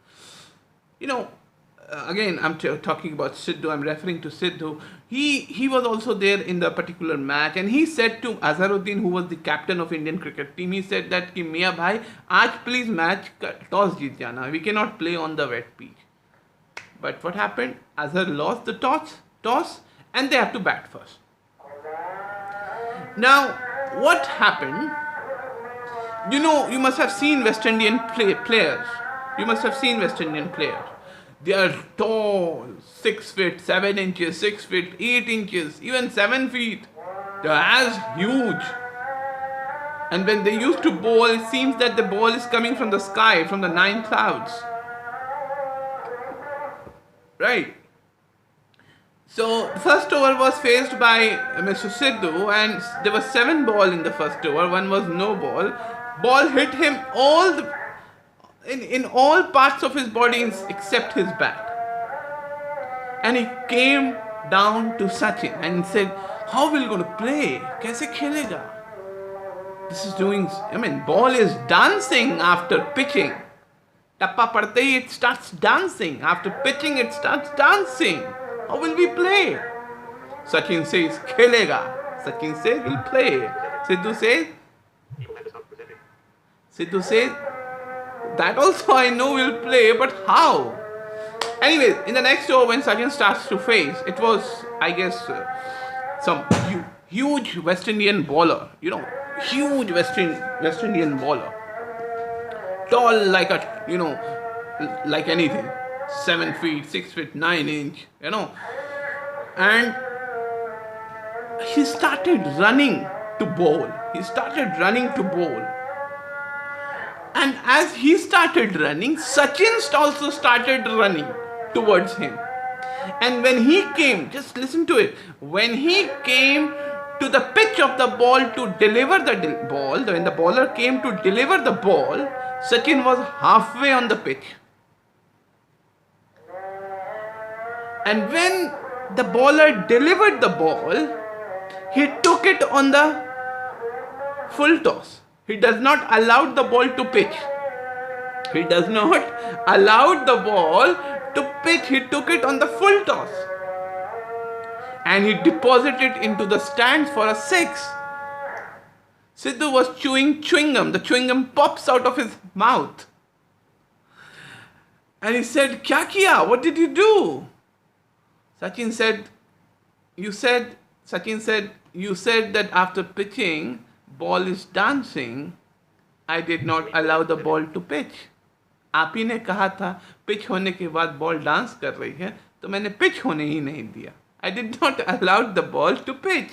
Again, I'm talking about Sidhu. I'm referring to Sidhu. He was also there in the particular match, and he said to Azharuddin, who was the captain of Indian cricket team, he said that कि मियाँ भाई आज please match toss जीत जाना. We cannot play on the wet pitch. But what happened? Azhar lost the toss, and they have to bat first. Now, what happened? You must have seen West Indian players. You must have seen West Indian players. They are tall, 6 feet, 7 inches, 6 feet, 8 inches, even 7 feet. They are as huge. And when they used to bowl, it seems that the ball is coming from the sky, from the 9 clouds. Right. So the first over was faced by Mr. Sidhu, and there was 7 balls in the first over. 1 was no ball. Ball hit him in all parts of his body except his bat. And he came down to Sachin and said, how are we going to play? Kaise khelega? This is ball is dancing after pitching. Tappa padte hi, it starts dancing. After pitching, it starts dancing. How will we play? Sachin says, khelega. Sachin says, we'll play. Sidhu says, that also I know we'll play, but how? Anyway, in the next over, when Sachin starts to face, it was, I guess, some huge West Indian bowler. Huge West Indian bowler. Tall like like anything. 7 feet, 6 feet, 9 inch, And he started running to bowl. And as he started running, Sachin also started running towards him. And when he came, just listen to it, when he came to the pitch of the ball to deliver the ball, when the bowler came to deliver the ball, Sachin was halfway on the pitch. And when the bowler delivered the ball, he took it on the full toss. He does not allow the ball to pitch. He does not allow the ball to pitch. He took it on the full toss. and he deposited it into the stands for a 6. Sidhu was chewing chewing gum. The chewing gum pops out of his mouth. And he said, "Kya kiya? What did you do?" Sachin said, "You said that after pitching, ball is dancing. I did not allow the ball to pitch." आप ही ने कहा था pitch होने के बाद ball dance कर रही है, तो मैंने पिच होने ही नहीं दिया. I did not allow the ball to pitch.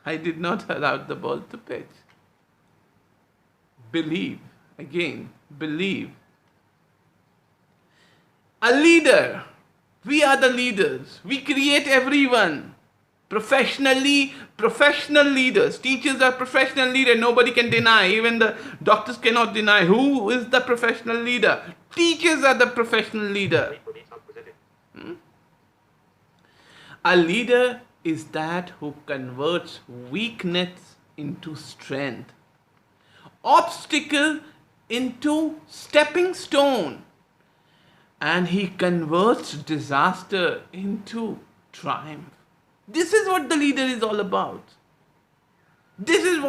I did not allow the ball to pitch. Believe. Again, believe. A leader. We are the leaders. We create everyone. Professional leaders. Teachers are professional leaders. Nobody can deny. Even the doctors cannot deny. Who is the professional leader? Teachers are the professional leader. A leader is that who converts weakness into strength, obstacle into stepping stone, and he converts disaster into triumph. This is what the leader is all about. This is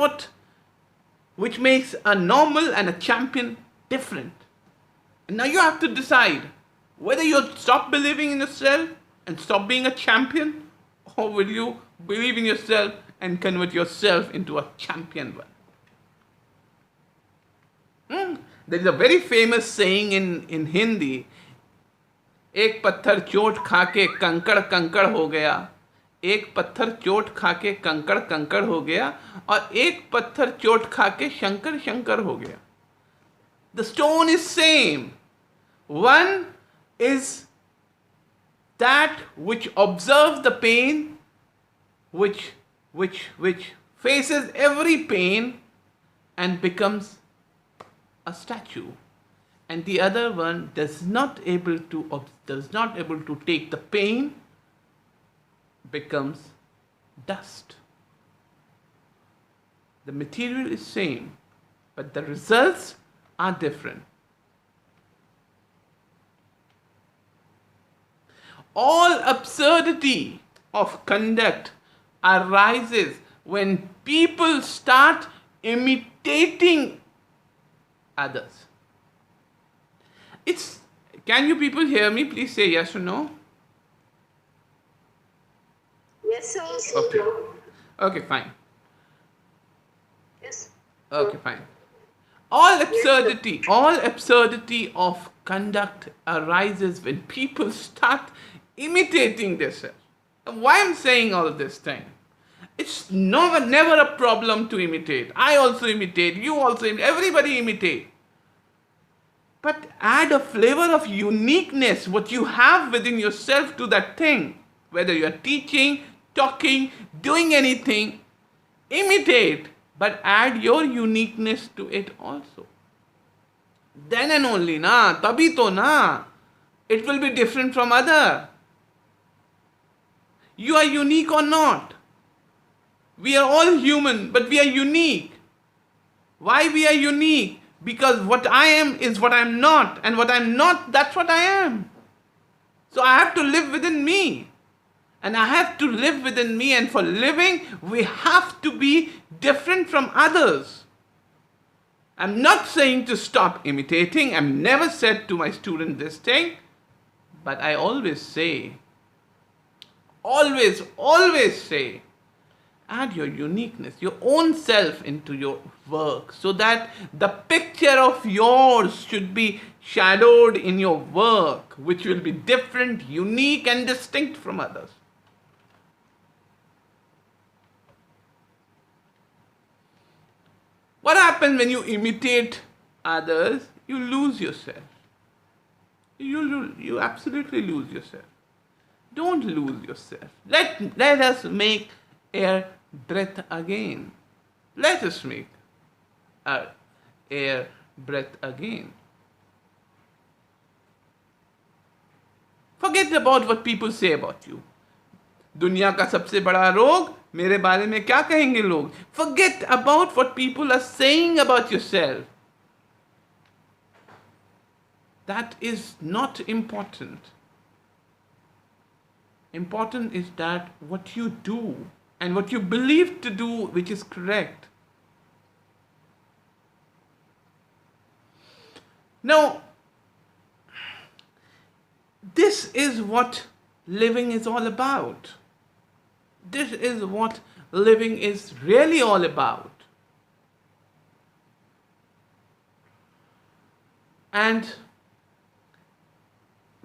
which makes a normal and a champion different. And now you have to decide whether you'll stop believing in yourself and stop being a champion, or will you believe in yourself and convert yourself into a champion one. There is a very famous saying in Hindi, एक पत्थर चोट खा के कंकड़ कंकड़ हो गया, एक पत्थर चोट खा के कंकड़ कंकड़ हो गया, और एक पत्थर चोट खा के शंकर शंकर हो गया. The stone is same. One is that which observes the pain, which faces every pain and becomes a statue, and the other one does not able to take the pain, becomes dust. The material is same, but the results are different. All absurdity of conduct arises when people start imitating others. Can you people hear me? Please say yes or no. Yes, sir. Okay, fine. Yes. Okay, fine. All absurdity of conduct arises when people start imitating themselves. Why I'm saying all this thing? It's never a problem to imitate. I also imitate, you also imitate, everybody imitate. But add a flavor of uniqueness, what you have within yourself to that thing. Whether you are teaching, talking, doing anything, imitate, but add your uniqueness to it also. Then and only, tabi to it will be different from other. You are unique or not. We are all human, but we are unique. Why we are unique? Because what I am is what I am not, and what I am not, that's what I am. So I have to live within me. And I have to live within me, and for living, we have to be different from others. I'm not saying to stop imitating. I've never said to my student this thing, but I always say, always say, add your uniqueness, your own self into your work, so that the picture of yours should be shadowed in your work, which will be different, unique, and distinct from others. What happens when you imitate others? You lose yourself. You absolutely lose yourself. Don't lose yourself. Let us make air breath again. Let us make air breath again. Forget about what people say about you. दुनिया का सबसे बड़ा रोग मेरे बारे में क्या कहेंगे लोग? Forget about what people are saying about yourself. That is not important. Important is that what you do and what you believe to do, which is correct. Now, this is what living is all about. This is what living is really all about. And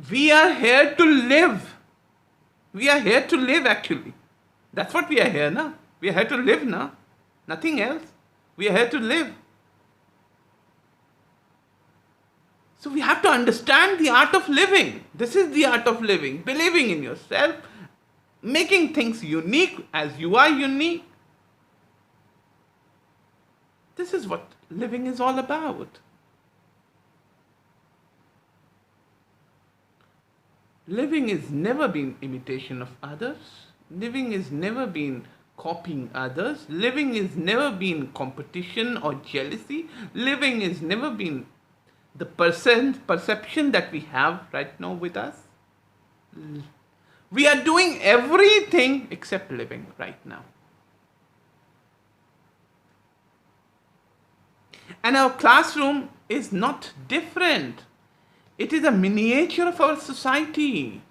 we are here to live. We are here to live actually. That's what we are here now. We are here to live now. Nothing else. We are here to live. So we have to understand the art of living. This is the art of living. Believing in yourself. Making things unique as you are unique. This is what living is all about. Living has never been imitation of others. Living has never been copying others. Living has never been competition or jealousy. Living has never been the perception that we have right now with us. We are doing everything except living right now. And our classroom is not different. It is a miniature of our society.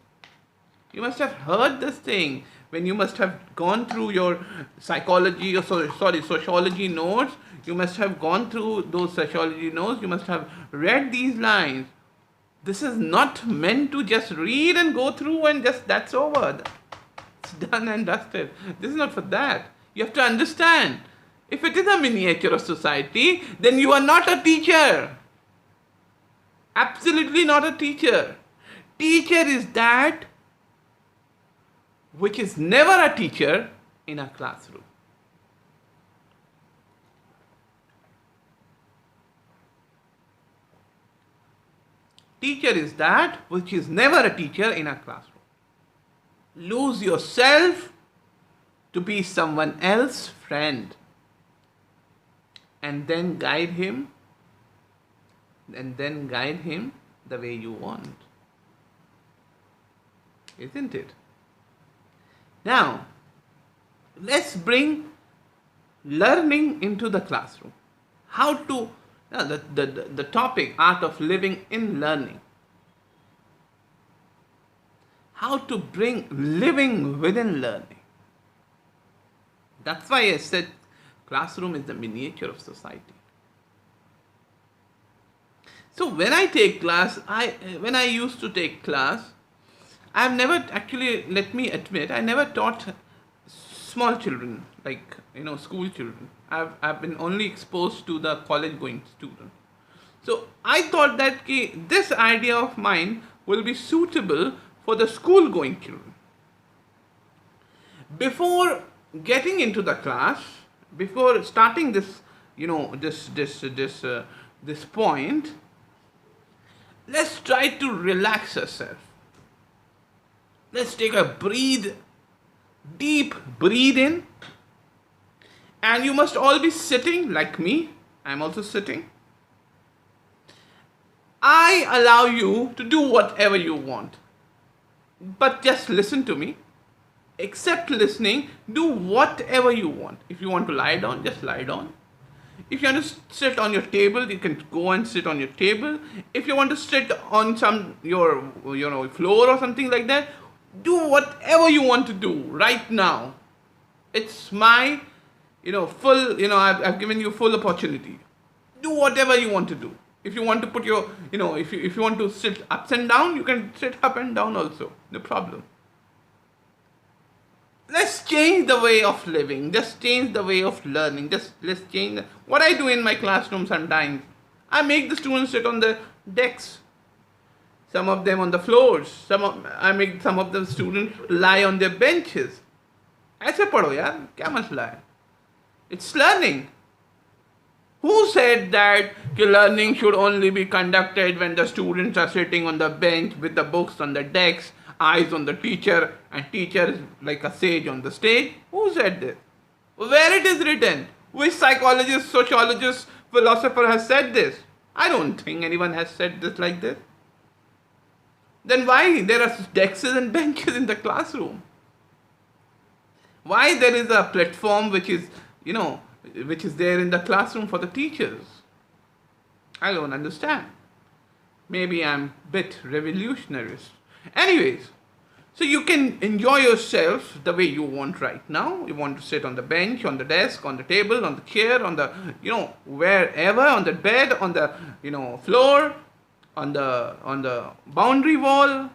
You must have heard this thing when you must have gone through your psychology or sociology notes. You must have gone through those sociology notes. You must have read these lines. This is not meant to just read and go through and just that's over. It's done and dusted. This is not for that. You have to understand. If it is a miniature of society, then you are not a teacher. Absolutely not a teacher. Teacher is that which is never a teacher in a classroom. Teacher is that which is never a teacher in a classroom. Lose yourself to be someone else's friend and then guide him the way you want. Isn't it? Now, let's bring learning into the classroom. How to, the topic, art of living in learning. How to bring living within learning. That's why I said classroom is the miniature of society. So when I take class, when I used to take class, I've never actually, let me admit, I never taught small children, like, school children. I've been only exposed to the college going student. So I thought that this idea of mine will be suitable for the school going children. Before getting into the class, before starting this, this point, let's try to relax ourselves. Let's take a deep breathe in. And you must all be sitting like me. I'm also sitting. I allow you to do whatever you want. But just listen to me. Except listening, do whatever you want. If you want to lie down, just lie down. If you want to sit on your table, you can go and sit on your table. If you want to sit on your floor or something like that, do whatever you want to do right now. It's my, full, I've given you full opportunity. Do whatever you want to do. If you want to put your, if you want to sit up and down, you can sit up and down also. No problem. Let's change the way of living. Just change the way of learning. Let's change what I do in my classroom sometimes. I make the students sit on the decks. Some of them on the floors. I make some of the students lie on their benches. ऐसे पढ़ो यार, क्या मसला है? It's learning. Who said that learning should only be conducted when the students are sitting on the bench with the books on the decks, eyes on the teacher, and teacher is like a sage on the stage? Who said this? Where it is written? Which psychologist, sociologist, philosopher has said this? I don't think anyone has said this like this. Then why there are desks and benches in the classroom? Why there is a platform which is, which is there in the classroom for the teachers? I don't understand. Maybe I'm a bit revolutionary. Anyways, so you can enjoy yourself the way you want right now. You want to sit on the bench, on the desk, on the table, on the chair, on the, wherever, on the bed, on the, floor, on the boundary wall,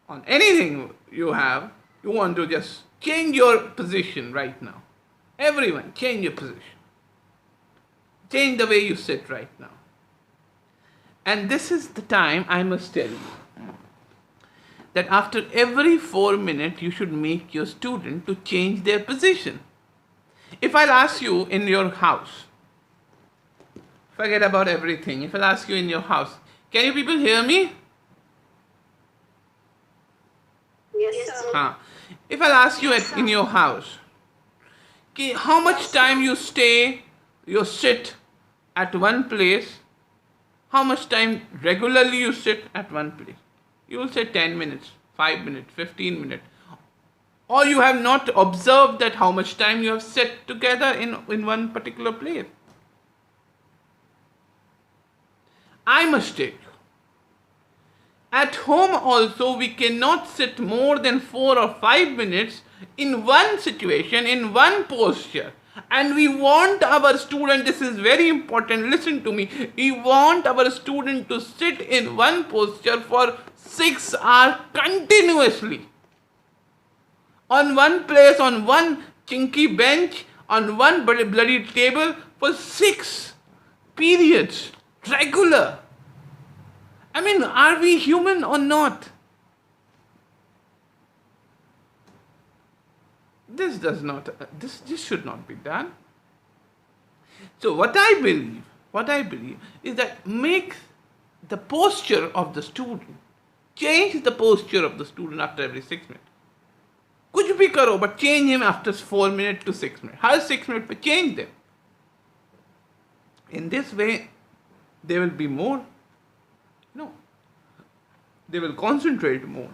on anything you have. You want to just change your position right now. Everyone, change your position. Change the way you sit right now. And this is the time I must tell you that after every 4 minutes, you should make your student to change their position. If I'll ask you in your house, forget about everything. If I'll ask you in your house, can you people hear me? Yes, sir. If I'll ask you in your house, how much time you sit at one place, how much time regularly you sit at one place? You will say 10 minutes, 5 minutes, 15 minutes. Or you have not observed that how much time you have sat together in one particular place. I must tell you, at home also we cannot sit more than 4 or 5 minutes in one situation, in one posture. And we want our student, this is very important, listen to me, we want our student to sit in one posture for 6 hours continuously. On one place, on one chinky bench, on one bloody table for 6 periods, regular. I mean, are we human or not? This should not be done. So what I believe is that make the posture of the student, change the posture of the student after every 6 minutes. कुछ भी करो, but change him after 4 minutes to 6 minutes. Her 6 minutes पे change them. In this way, they will be more, they will concentrate more.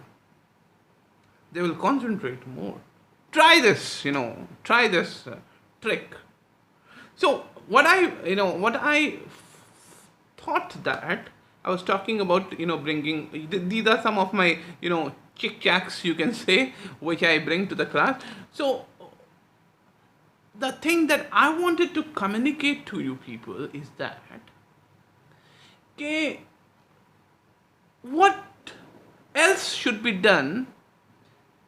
They will concentrate more. Try this, trick. So what I thought that I was talking about, bringing, these are some of my, chick-chacks, you can say, which I bring to the class. So the thing that I wanted to communicate to you people is that, okay, what else should be done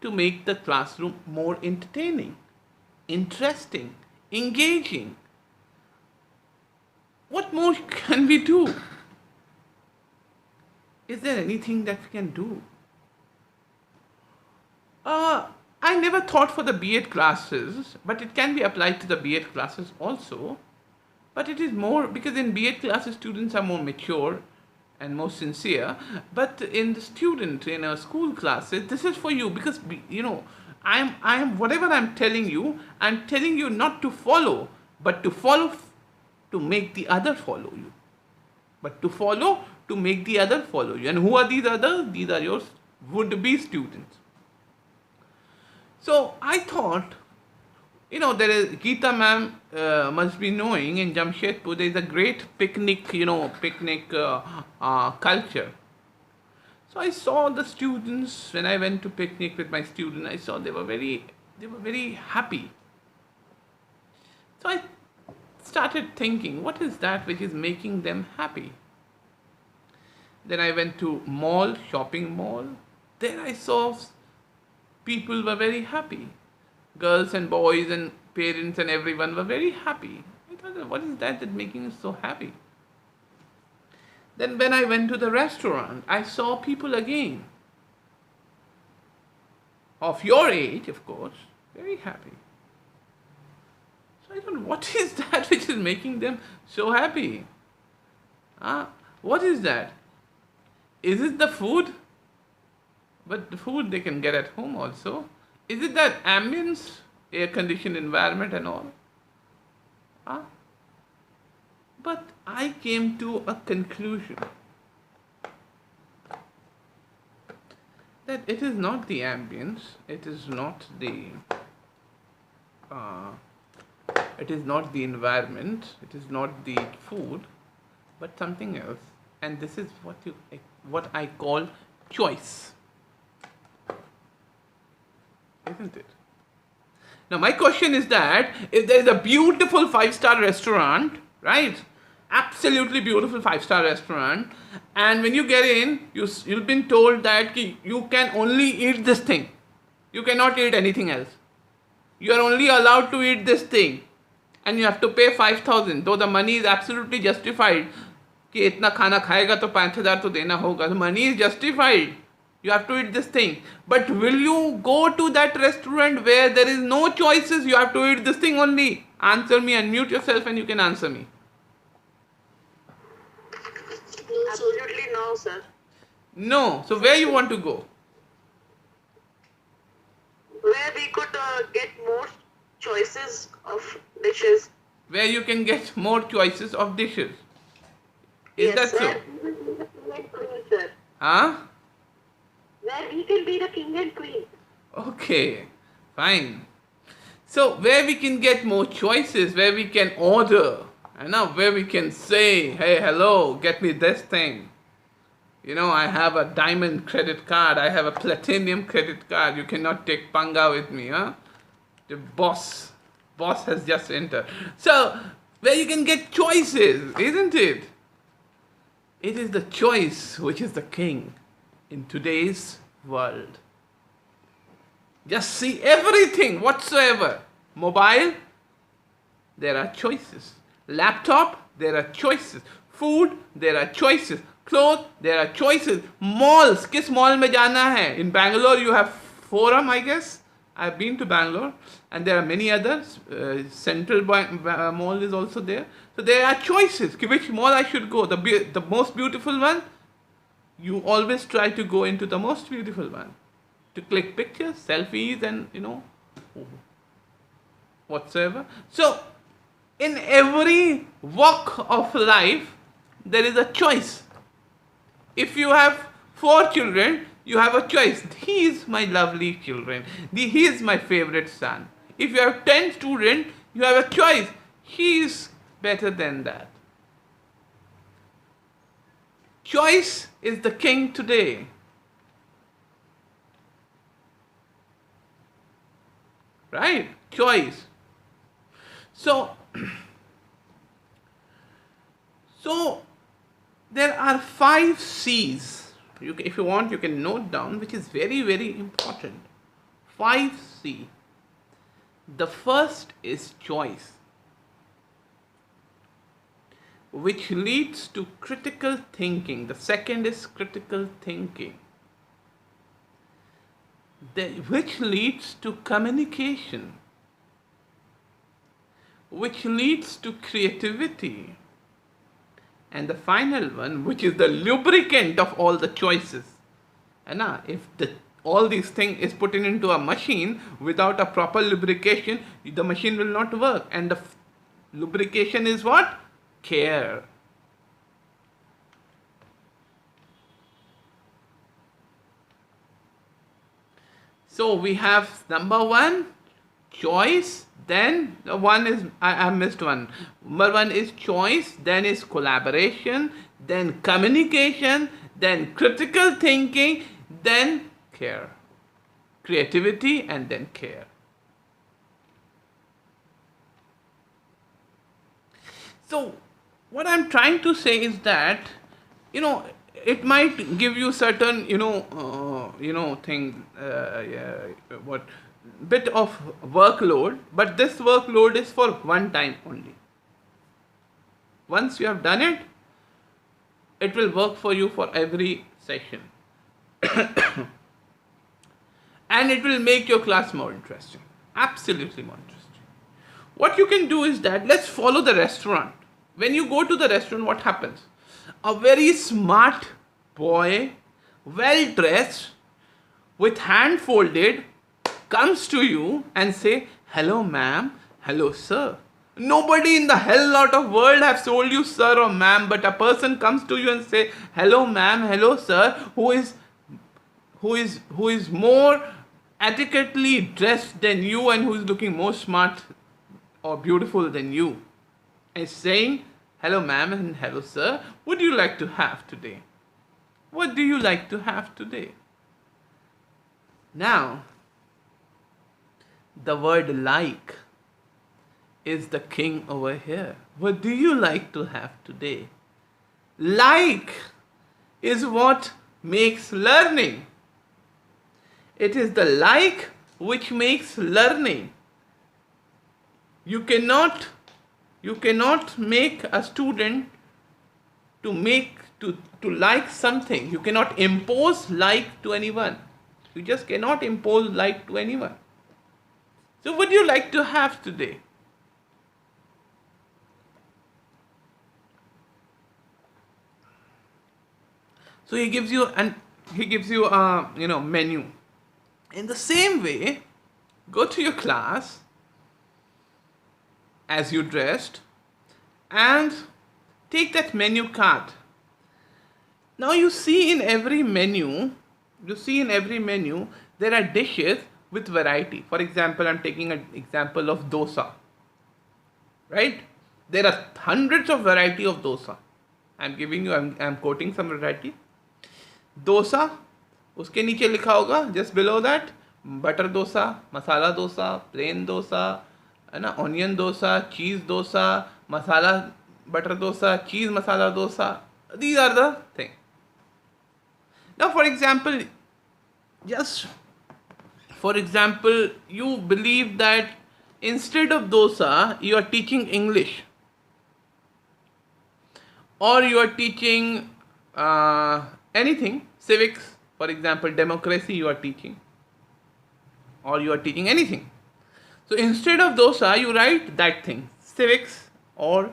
to make the classroom more entertaining, interesting, engaging? What more can we do? Is there anything that we can do? I never thought for the B.Ed classes, but it can be applied to the B.Ed classes also. But it is more, because in B.Ed classes, students are more mature and more sincere. But in the school classes, this is for you, because, I am whatever I'm telling you not to follow, but to follow to make the other follow you. But to follow to make the other follow you. And who are these others? These are your would-be students. So I thought, there is Geeta ma'am must be knowing in Jamshedpur there is a great picnic culture. So I saw the students when I went to picnic with my students. I saw they were very happy. So I started thinking, what is that which is making them happy? Then I went to shopping mall. There I saw people were very happy. Girls and boys and parents and everyone were very happy. I thought, what is that making us so happy? Then when I went to the restaurant, I saw people again, of your age, of course, very happy. So I thought, what is that which is making them so happy? What is that? Is it the food? But the food they can get at home also. Is it that ambience, air-conditioned environment and all? But I came to a conclusion that it is not the ambience, it is not the uh, it is not the environment, it is not the food, but something else. And this is what I call choice, isn't it? Now my question is that if there is a beautiful 5-star restaurant, right? Absolutely beautiful 5-star restaurant, and when you get in, you've been told that you can only eat this thing. You cannot eat anything else. You are only allowed to eat this thing, and you have to pay 5,000. Though the money is absolutely justified, कि इतना खाना खाएगा तो 5,000 तो देना होगा. The money is justified. You have to eat this thing. But will you go to that restaurant where there is no choices? You have to eat this thing only. Answer me, unmute yourself and you can answer me. Absolutely no, sir. No. So where you want to go? Where we could get more choices of dishes. Where you can get more choices of dishes. Is Yes, that so? where we will be the king and queen, sir. Huh? Where we can be the king and queen. Okay, fine. So where we can get more choices, where we can order, and now where we can say, hey, hello, get me this thing. You know, I have a diamond credit card, I have a platinum credit card, you cannot take panga with me, huh? The boss has just entered. So, where you can get choices, isn't it? It is the choice which is the king in today's world. Just see everything whatsoever. Mobile, there are choices. Laptop, there are choices. Food, there are choices. Clothes, there are choices. Malls, किस mall में जाना है? In Bangalore, you have Forum, I guess. I've been to Bangalore, and there are many others. Central Mall is also there. So there are choices. Which mall I should go? The most beautiful one? You always try to go into the most beautiful one to click pictures, selfies, and whatsoever. So in every walk of life, there is a choice. If you have 4 children, you have a choice. He is my lovely children. He is my favorite son. If you have 10 students, you have a choice. He is better than that. Choice is the king today. Right? Choice. So there are 5 C's. If you want, you can note down, which is very, very important. 5C. The first is choice, which leads to critical thinking. The second is critical thinking, which leads to communication, which leads to creativity. And the final one, which is the lubricant of all the choices. And if all these things is put into a machine without a proper lubrication, the machine will not work. And the lubrication is what? Care. So we have number 1, choice. Then one is, I missed one. Number 1 is choice, then is collaboration, then communication, then critical thinking, then care. Creativity and then care. So what I'm trying to say is that, it might give you certain, bit of workload, but this workload is for one time only. Once you have done it, it will work for you for every session. And it will make your class more interesting. Absolutely more interesting. What you can do is that, let's follow the restaurant. When you go to the restaurant, what happens? A very smart boy, well dressed, with hand folded, comes to you and say, hello ma'am, hello sir. Nobody in the hell lot of world have told you sir or ma'am, but a person comes to you and say, hello ma'am, hello sir, who who is more adequately dressed than you and who is looking more smart or beautiful than you, is saying, hello ma'am and hello sir, what do you like to have today? What do you like to have today? Now, the word like is the king over here. What do you like to have today? Like is what makes learning. It is the like which makes learning. You cannot make a student to like something. You cannot impose like to anyone. You just cannot impose like to anyone. So what do you like to have today? So he gives you a menu. In the same way, go to your class as you dressed and take that menu card. Now you see in every menu there are dishes with variety. For example, I'm taking an example of dosa. Right? There are hundreds of variety of dosa. I'm quoting some variety. Dosa, उसके नीचे लिखा होगा just below that butter dosa, masala dosa, plain dosa, है ना, onion dosa, cheese dosa, masala butter dosa, cheese masala dosa. These are the things. Now, for example, you believe that instead of dosa, you are teaching English, or you are teaching anything, civics, for example, democracy you are teaching, or you are teaching anything. So instead of dosa, you write that thing, civics, or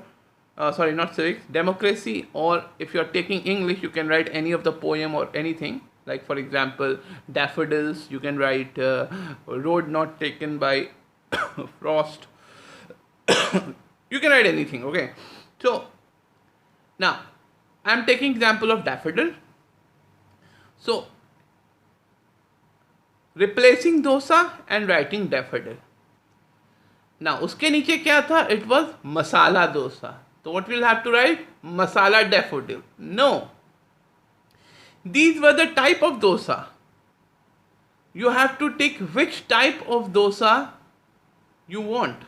not civics, democracy, or if you are taking English, you can write any of the poem or anything. Like for example, daffodils, you can write road not taken by frost. You can write anything, okay? So now I'm taking example of daffodil. So replacing dosa and writing daffodil. Now उसके नीचे क्या था? It was masala dosa. So what we'll have to write? Masala daffodil. No. These were the type of dosa. You have to take which type of dosa you want.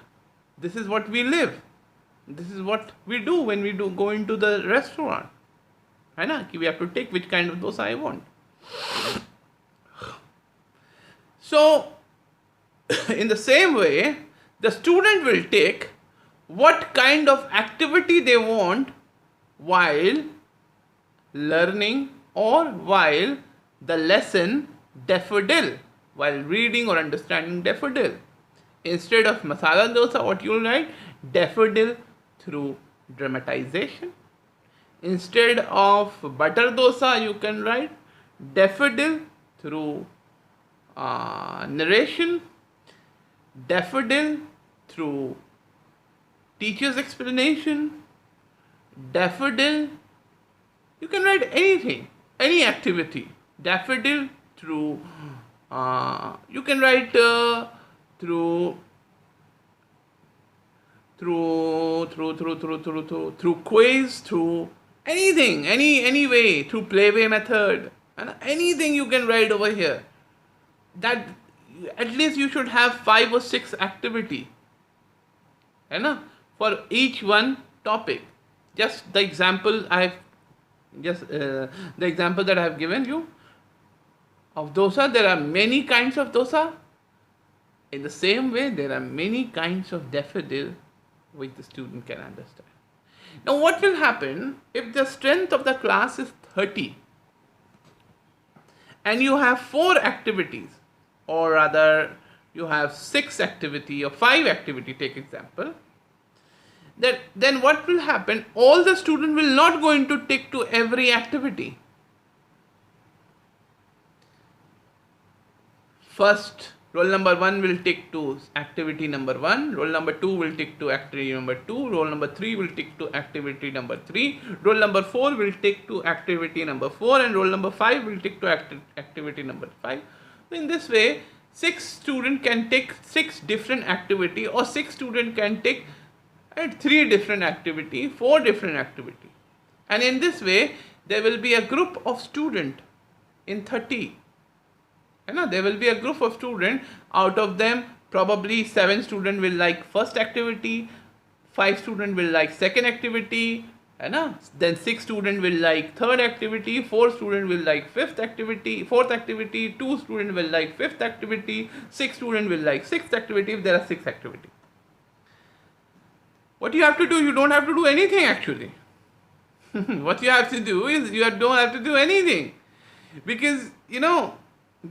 This is what we live. This is what we do when we go into the restaurant. है ना? कि we have to take which kind of dosa I want. So, in the same way, the student will take what kind of activity they want while learning or while the lesson daffodil, while reading or understanding daffodil. Instead of masala dosa, what you will write? Daffodil through dramatization. Instead of butter dosa, you can write daffodil through narration, daffodil through teacher's explanation, daffodil, you can write anything, any activity, daffodil through, you can write through quiz, through anything, any way, through playway method, and anything you can write over here. That at least you should have 5 or 6 activity, for each one topic. Just the example that I have given you of dosa. There are many kinds of dosa. In the same way, there are many kinds of daffodil which the student can understand. Now, what will happen if the strength of the class is 30 and you have 4 activities, or rather you have 6 activity or 5 activity, take example, then what will happen? All the student will not going to take to every activity. First Roll number 1 will take to activity number 1. Roll number 2 will take to activity number 2. Roll number 3 will take to activity number 3. Roll number 4 will take to activity number 4. And roll number 5 will take to activity number 5. So in this way, 6 students can take 6 different activity, or 6 students can take 3 different activity, 4 different activity. And in this way, there will be a group of student in 30. There will be a group of students. Out of them, probably 7 students will like first activity, 5 students will like second activity, then 6 students will like third activity, 4 students will like fourth activity, 2 students will like fifth activity, 6 students will like sixth activity if there are 6 activities. What you have to do, you don't have to do anything actually. What you have to do is, you don't have to do anything. Because,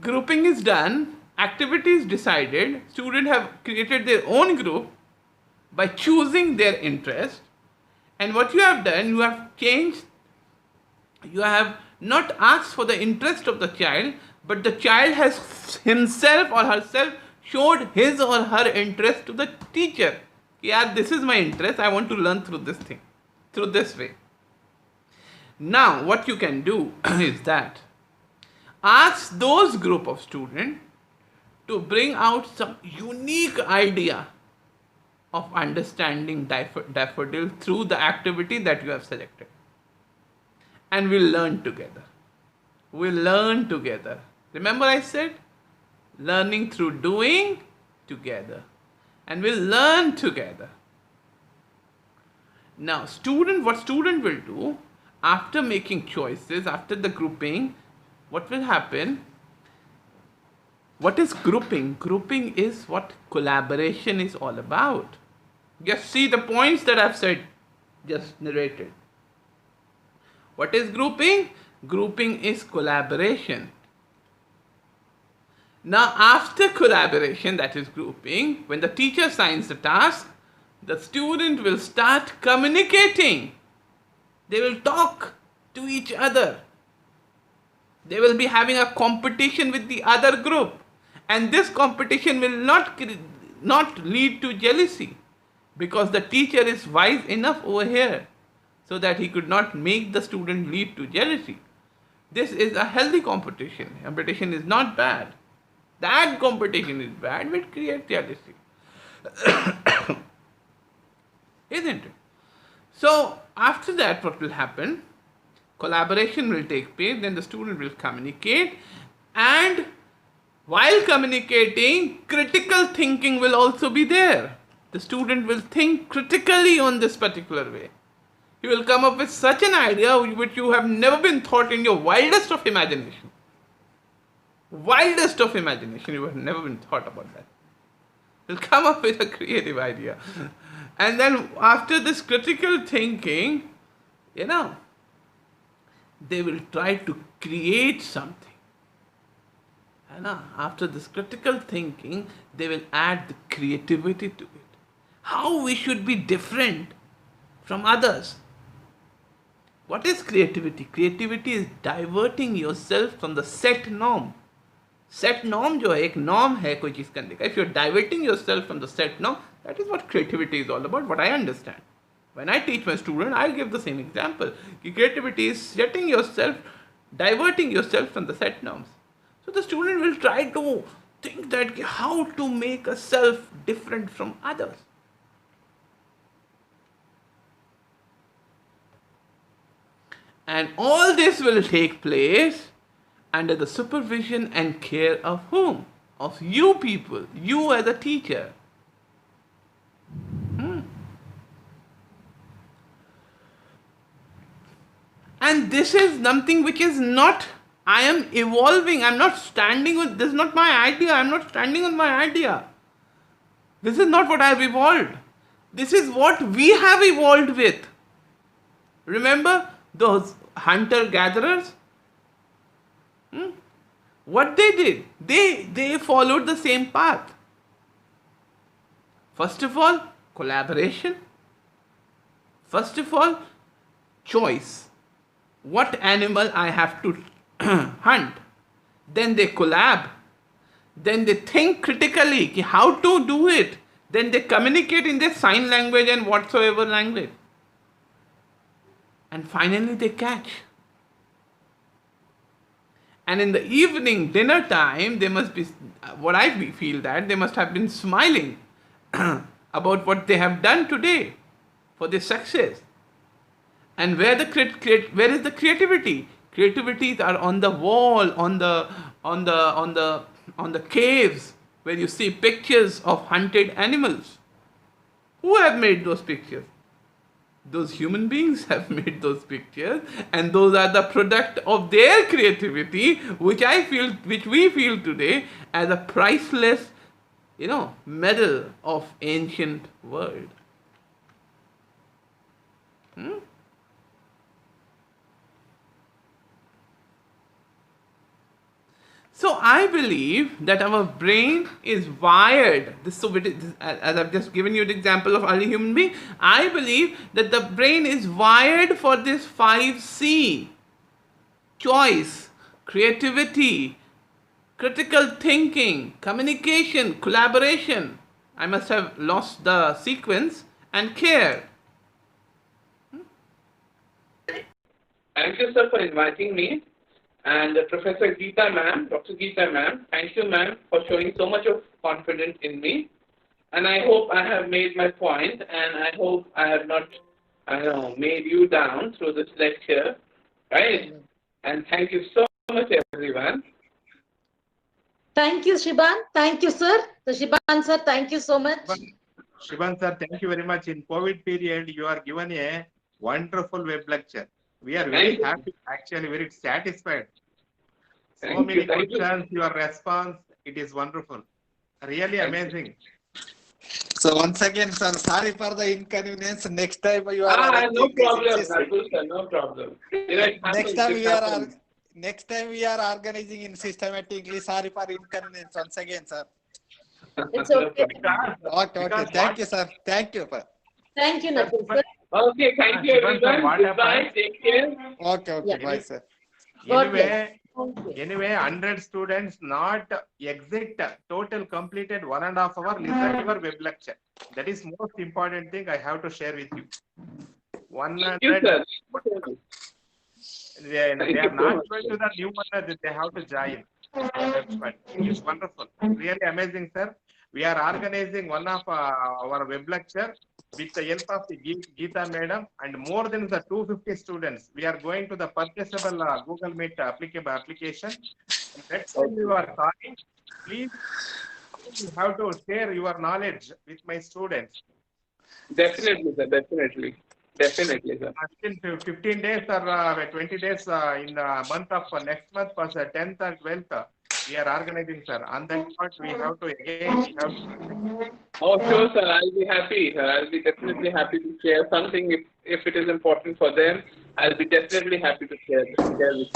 grouping is done, activity is decided, students have created their own group by choosing their interest. And what you have done, you have changed, you have not asked for the interest of the child, but the child has himself or herself showed his or her interest to the teacher. Yeah, this is my interest, I want to learn through this thing, through this way. Now, what you can do is that ask those group of students to bring out some unique idea of understanding daffodil through the activity that you have selected. And we'll learn together. We'll learn together. Remember I said, learning through doing together. And we'll learn together. Now, what student will do, after making choices, after the grouping, what will happen? What is grouping? Grouping is what collaboration is all about. Just see the points that I've said, just narrated. What is grouping? Grouping is collaboration. Now, after collaboration, that is grouping, when the teacher assigns the task, the student will start communicating. They will talk to each other. They will be having a competition with the other group. And this competition will not lead to jealousy, because the teacher is wise enough over here so that he could not make the student lead to jealousy. This is a healthy competition. Competition is not bad. That competition is bad, which creates jealousy. Isn't it? So, after that, what will happen? Collaboration will take place, then the student will communicate, and while communicating, critical thinking will also be there. The student will think critically on this particular way. He will come up with such an idea which you have never been thought in your wildest of imagination. Wildest of imagination, you have never been thought about that. He'll come up with a creative idea. And then after this critical thinking, they will try to create something. After this critical thinking, they will add the creativity to it. How we should be different from others. What is creativity? Creativity is diverting yourself from the set norm. Set norm जो है, एक norm है कोई चीज़ करने का. If you're diverting yourself from the set norm, that is what creativity is all about, what I understand. When I teach my student, I give the same example. Creativity is diverting yourself from the set norms. So the student will try to think that how to make a self different from others. And all this will take place under the supervision and care of whom? Of you people, you as a teacher. And this is something which is not, I am evolving, I am not standing with, this is not my idea, I am not standing on my idea. This is not what I have evolved. This is what we have evolved with. Remember those hunter-gatherers? What they did? They followed the same path. First of all, collaboration. First of all, choice. What animal I have to hunt. Then they collab. then they think critically how to do it, then they communicate in their sign language and whatsoever language, and finally they catch. And in the evening dinner time, they must be, what I feel, that they must have been smiling about what they have done today for their success. And where is the creativity? Creativities are on the wall, on the caves, where you see pictures of hunted animals. Who have made those pictures? Those human beings have made those pictures, and those are the product of their creativity, which we feel today as a priceless, medal of ancient world. So I believe that our brain is wired. As I've just given you the example of early human being, I believe that the brain is wired for this 5C: choice, creativity, critical thinking, communication, collaboration. I must have lost the sequence, and care. Thank you, sir, for inviting me. And Professor Geeta ma'am, Dr. Geeta ma'am, thank you ma'am for showing so much of confidence in me. And I hope I have made my point, and I hope I have not, made you down through this lecture, right? And thank you so much, everyone. Thank you, Shiban. Thank you, sir. So, Shiban sir, thank you so much. Shiban sir, thank you very much. In COVID period, you are given a wonderful web lecture. We are very happy, actually very satisfied. So many questions, your response, it is wonderful. Really amazing. So once again, sir, sorry for the inconvenience. Next time you are no problem, sir, no problem. Next time we are organizing in systematically. Sorry for inconvenience once again, sir. It's okay. Okay. Thank you, sir. Thank you, sir. Thank you, Nakul sir. Okay, thank you, everyone. Goodbye. Take care. Okay. Bye, sir. Anyway, 100 students not exit total completed 1.5 hour listen your web lecture. That is most important thing I have to share with you. 100. They are not going to the new one, they have to join. It's wonderful. Really amazing, sir. We are organizing one of our web lecture with the help of the Geeta madam, and more than the 250 students. We are going to the purchasable Google Meet application. Next time you are calling, please, you have to share your knowledge with my students. Definitely, sir. Definitely, sir. Within 15 days or 20 days in the month of next month, for the 10th and 12th, we are organizing, sir. On that part, we have to again. Oh, sure, sir. I'll be happy, sir. I'll be definitely happy to share something if it is important for them. I'll be definitely happy to share with you.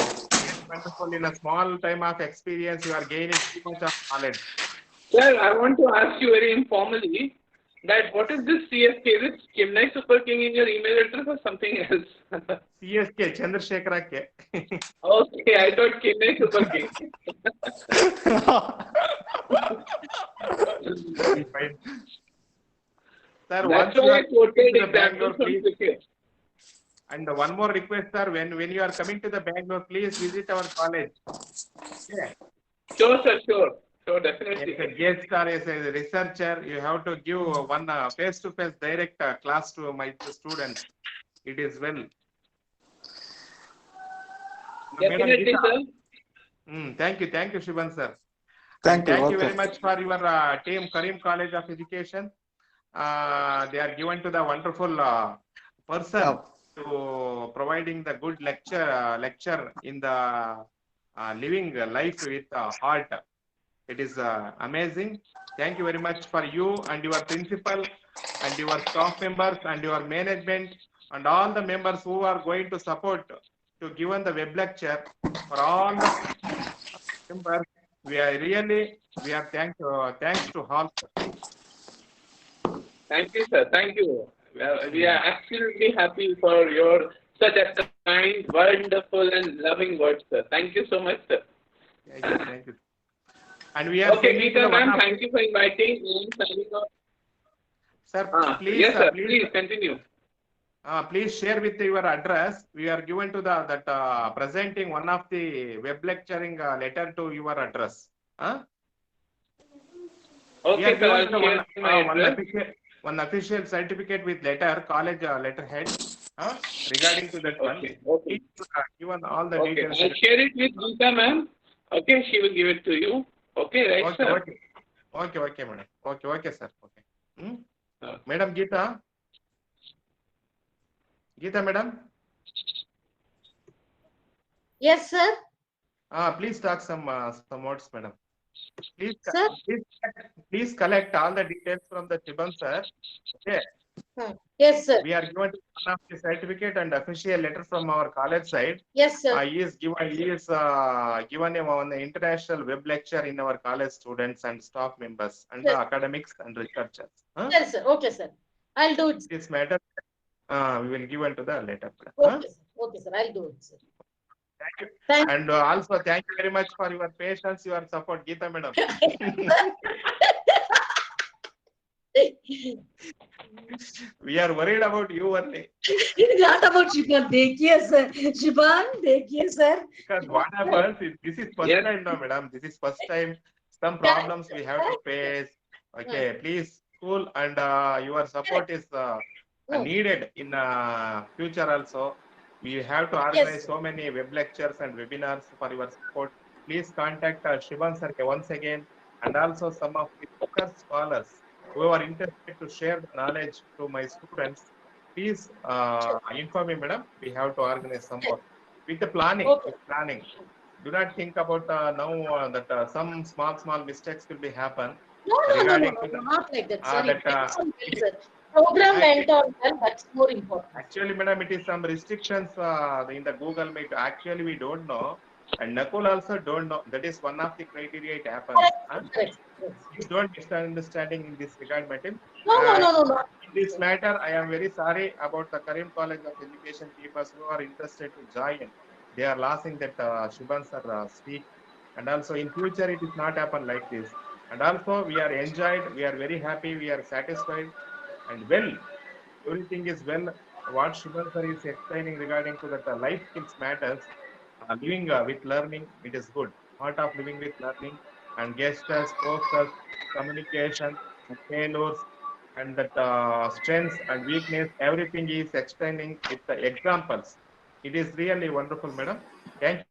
Wonderful. In a small time of experience, you are gaining too much of knowledge. Sir, I want to ask you very informally that what is this CSK? Is it Chennai Super King in your email address or something else? CSK, Chandrasekhara K. Okay, I thought Chennai Super King. Sir, once you are quoted to the Bangalore, please. And one more request, sir, when you are coming to the Bangalore, please visit our college. Yeah. Sure, sir, sure. So definitely. As a guest or as a researcher, you have to give one face-to-face direct class to my students. It is well. Definitely, sir. Thank you, Shiban sir. Thank you very much for your team, Karim College of Education. They are given to the wonderful person to providing the good lecture in the living life with heart. It is amazing. Thank you very much for you and your principal and your staff members and your management and all the members who are going to support to given the web lecture. For all the members, we are thanks to all. Thank you, sir. Thank you. We are absolutely happy for your such a kind, wonderful, and loving words, sir. Thank you so much, sir. Thank you. And we are Okay, sending to Geeta the one ma'am, of, thank you for inviting. I am signing off. sir, please, Yes, sir. please, Please continue. please share with your address. We are given to the that presenting one of the web lecturing letter to your address. We are Okay, sir. given to I'll the share my address. one official certificate with letter, college letterhead, regarding to that one. Okay. Okay. Please, given all the Okay. details. I'll share it with Geeta ma'am. Okay, she will give it to you. Okay, right, Okay, sir? okay, okay, okay, madam. Okay, okay, sir. Okay. Okay. Madam Geeta, madam. Yes, sir. Please talk some words, madam. Please, Sir. please, please collect all the details from the Shiban sir. Okay. Yes, sir. We are given one of the certificate and official letter from our college side. Yes, sir. He is given an international web lecture in our college students and staff members and the academics and researchers. Yes, sir. Okay, sir. I'll do it. This matter we will give to the later. Okay, sir. Okay, sir. I'll do it, sir. Thank you. Thank And also thank you very much for your patience, your support, Geeta madam. We are worried about you only. Not about Shiban. देखिए sir. Shiban, देखिए sir. Because what happens is this is first time, no, madam. This is first time. Some problems we have to face. Okay, please, school and your support is needed in future also. We have to organize so many web lectures and webinars for your support. Please contact Shiban sir once again, and also some of the other scholars who are interested to share the knowledge to my students. Please inform me, madam. We have to organize some more with the planning. Okay. With planning. Do not think about now that some small mistakes will be happen. No, regarding not like that, sir. that, It went on well, sir. Program went on well. That's more important. Actually, madam, it is some restrictions in the Google Meet. Actually, we don't know. And Nakul also don't know. That is one of the criteria it happens. Correct. Please don't misunderstanding in this regard, madam. No. In this matter, I am very sorry about the Karim College of Education people who are interested to join. They are losing that Shiban sir speak. And also in future, it is not happen like this. And also we are enjoyed. We are very happy. We are satisfied. And well, everything is well. What Shiban sir is explaining regarding to that life skills matters. Living with learning, it is good. Part of living with learning and gestures, posters, communication, and failures, and that strengths and weakness, everything is explaining with the examples. It is really wonderful, madam. Thank you.